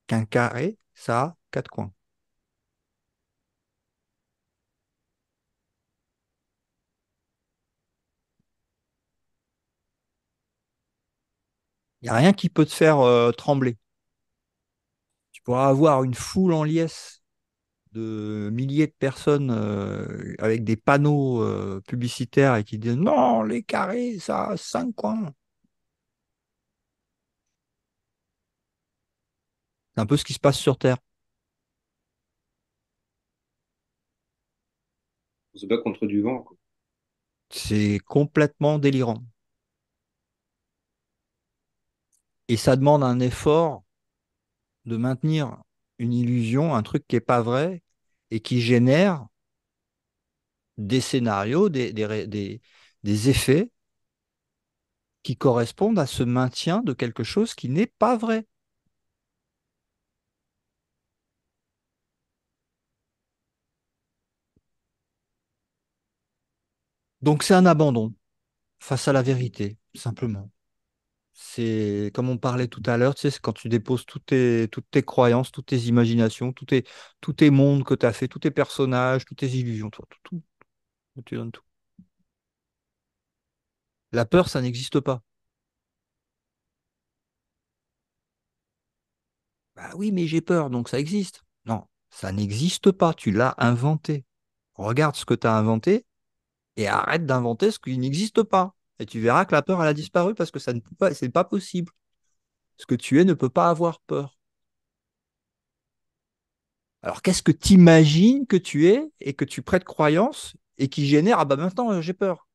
qu'un carré, ça a 4 coins. Il n'y a rien qui peut te faire trembler. Tu pourras avoir une foule en liesse de milliers de personnes avec des panneaux publicitaires et qui disent non, les carrés, ça a 5 coins. C'est un peu ce qui se passe sur Terre. On se bat contre du vent, quoi. C'est complètement délirant. Et ça demande un effort de maintenir une illusion, un truc qui n'est pas vrai et qui génère des scénarios, des effets qui correspondent à ce maintien de quelque chose qui n'est pas vrai. Donc c'est un abandon face à la vérité, simplement. C'est comme on parlait tout à l'heure, tu sais, c'est quand tu déposes toutes tes croyances, toutes tes imaginations, tous tes mondes que tu as fait, tous tes personnages, toutes tes illusions, tu donnes tout. La peur, ça n'existe pas. Bah oui, mais j'ai peur, donc ça existe. Non, ça n'existe pas, tu l'as inventé. Regarde ce que tu as inventé et arrête d'inventer ce qui n'existe pas. Et tu verras que la peur, elle a disparu parce que ça ne peut pas, c'est pas possible. Ce que tu es ne peut pas avoir peur. Alors qu'est-ce que tu imagines que tu es et que tu prêtes croyance et qui génère, ah bah maintenant j'ai peur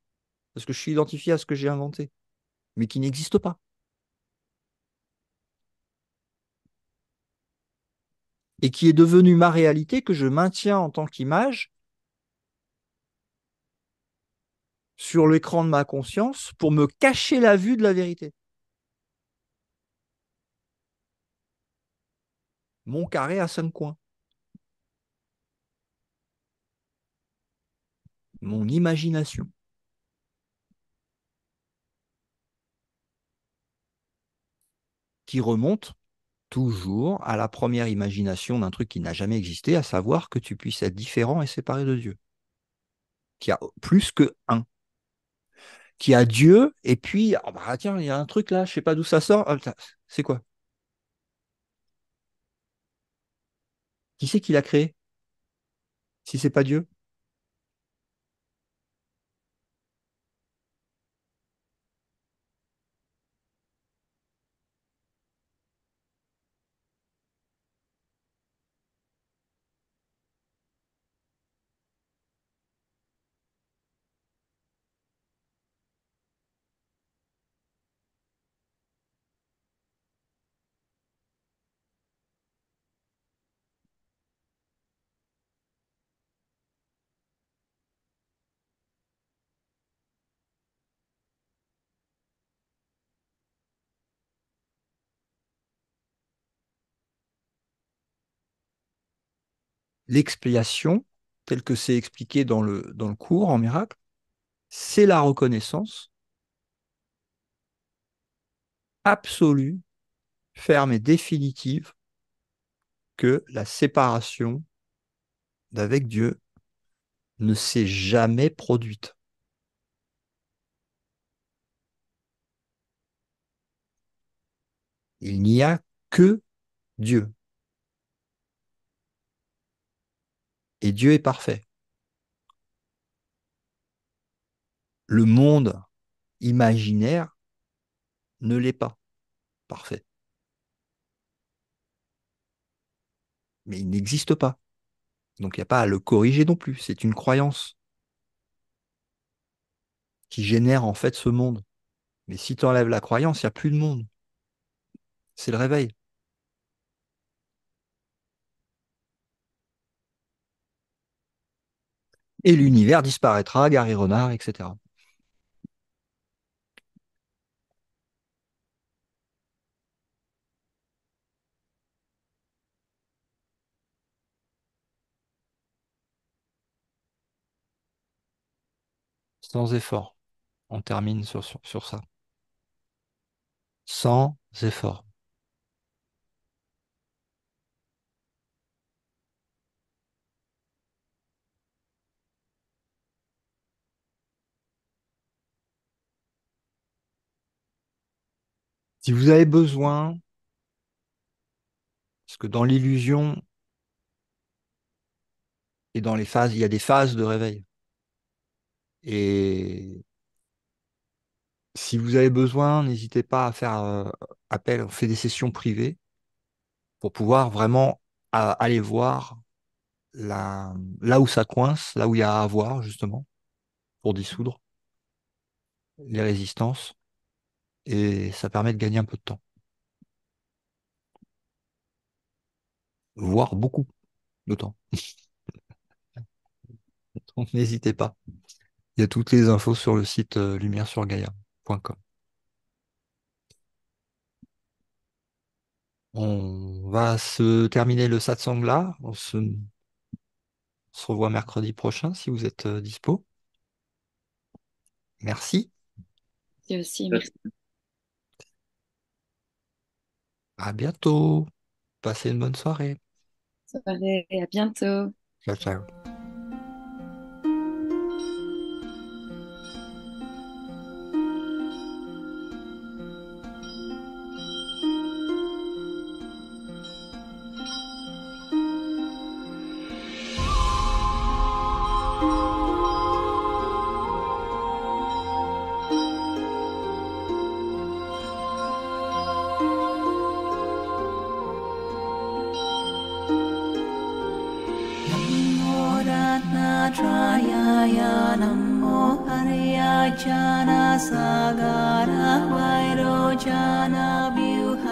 parce que je suis identifié à ce que j'ai inventé, mais qui n'existe pas. Et qui est devenu ma réalité que je maintiens en tant qu'image sur l'écran de ma conscience pour me cacher la vue de la vérité. Mon carré à 5 coins. Mon imagination. Qui remonte toujours à la première imagination d'un truc qui n'a jamais existé, à savoir que tu puisses être différent et séparé de Dieu. Qui a plus que un. Qui a Dieu, et puis, oh bah, tiens, il y a un truc là, je sais pas d'où ça sort. Ah, c'est quoi? Qui c'est qui l'a créé? Si c'est pas Dieu? L'expiation, telle que c'est expliqué dans le cours en miracle, c'est la reconnaissance absolue, ferme et définitive que la séparation d'avec Dieu ne s'est jamais produite. Il n'y a que Dieu. Et Dieu est parfait. Le monde imaginaire ne l'est pas parfait. Mais il n'existe pas. Donc il n'y a pas à le corriger non plus. C'est une croyance qui génère en fait ce monde. Mais si tu enlèves la croyance, il n'y a plus de monde. C'est le réveil. Et l'univers disparaîtra, Gary Renard, etc. Sans effort. On termine sur ça. Sans effort. Si vous avez besoin, parce que dans l'illusion et dans les phases, il y a des phases de réveil. Et si vous avez besoin, n'hésitez pas à faire appel, on fait des sessions privées pour pouvoir vraiment aller voir là où ça coince, là où il y a à voir, justement, pour dissoudre les résistances. Et ça permet de gagner un peu de temps, voire beaucoup de temps. Donc n'hésitez pas. Il y a toutes les infos sur le site lumièresurgaia.com. On va se terminer le satsang là. On se revoit mercredi prochain si vous êtes dispo. Merci. Et aussi, merci. À bientôt. Passez une bonne soirée. Soirée, à bientôt. Ciao, ciao. Tanatrayaya Namo Hariyajana Sagara Vairojana Vyuha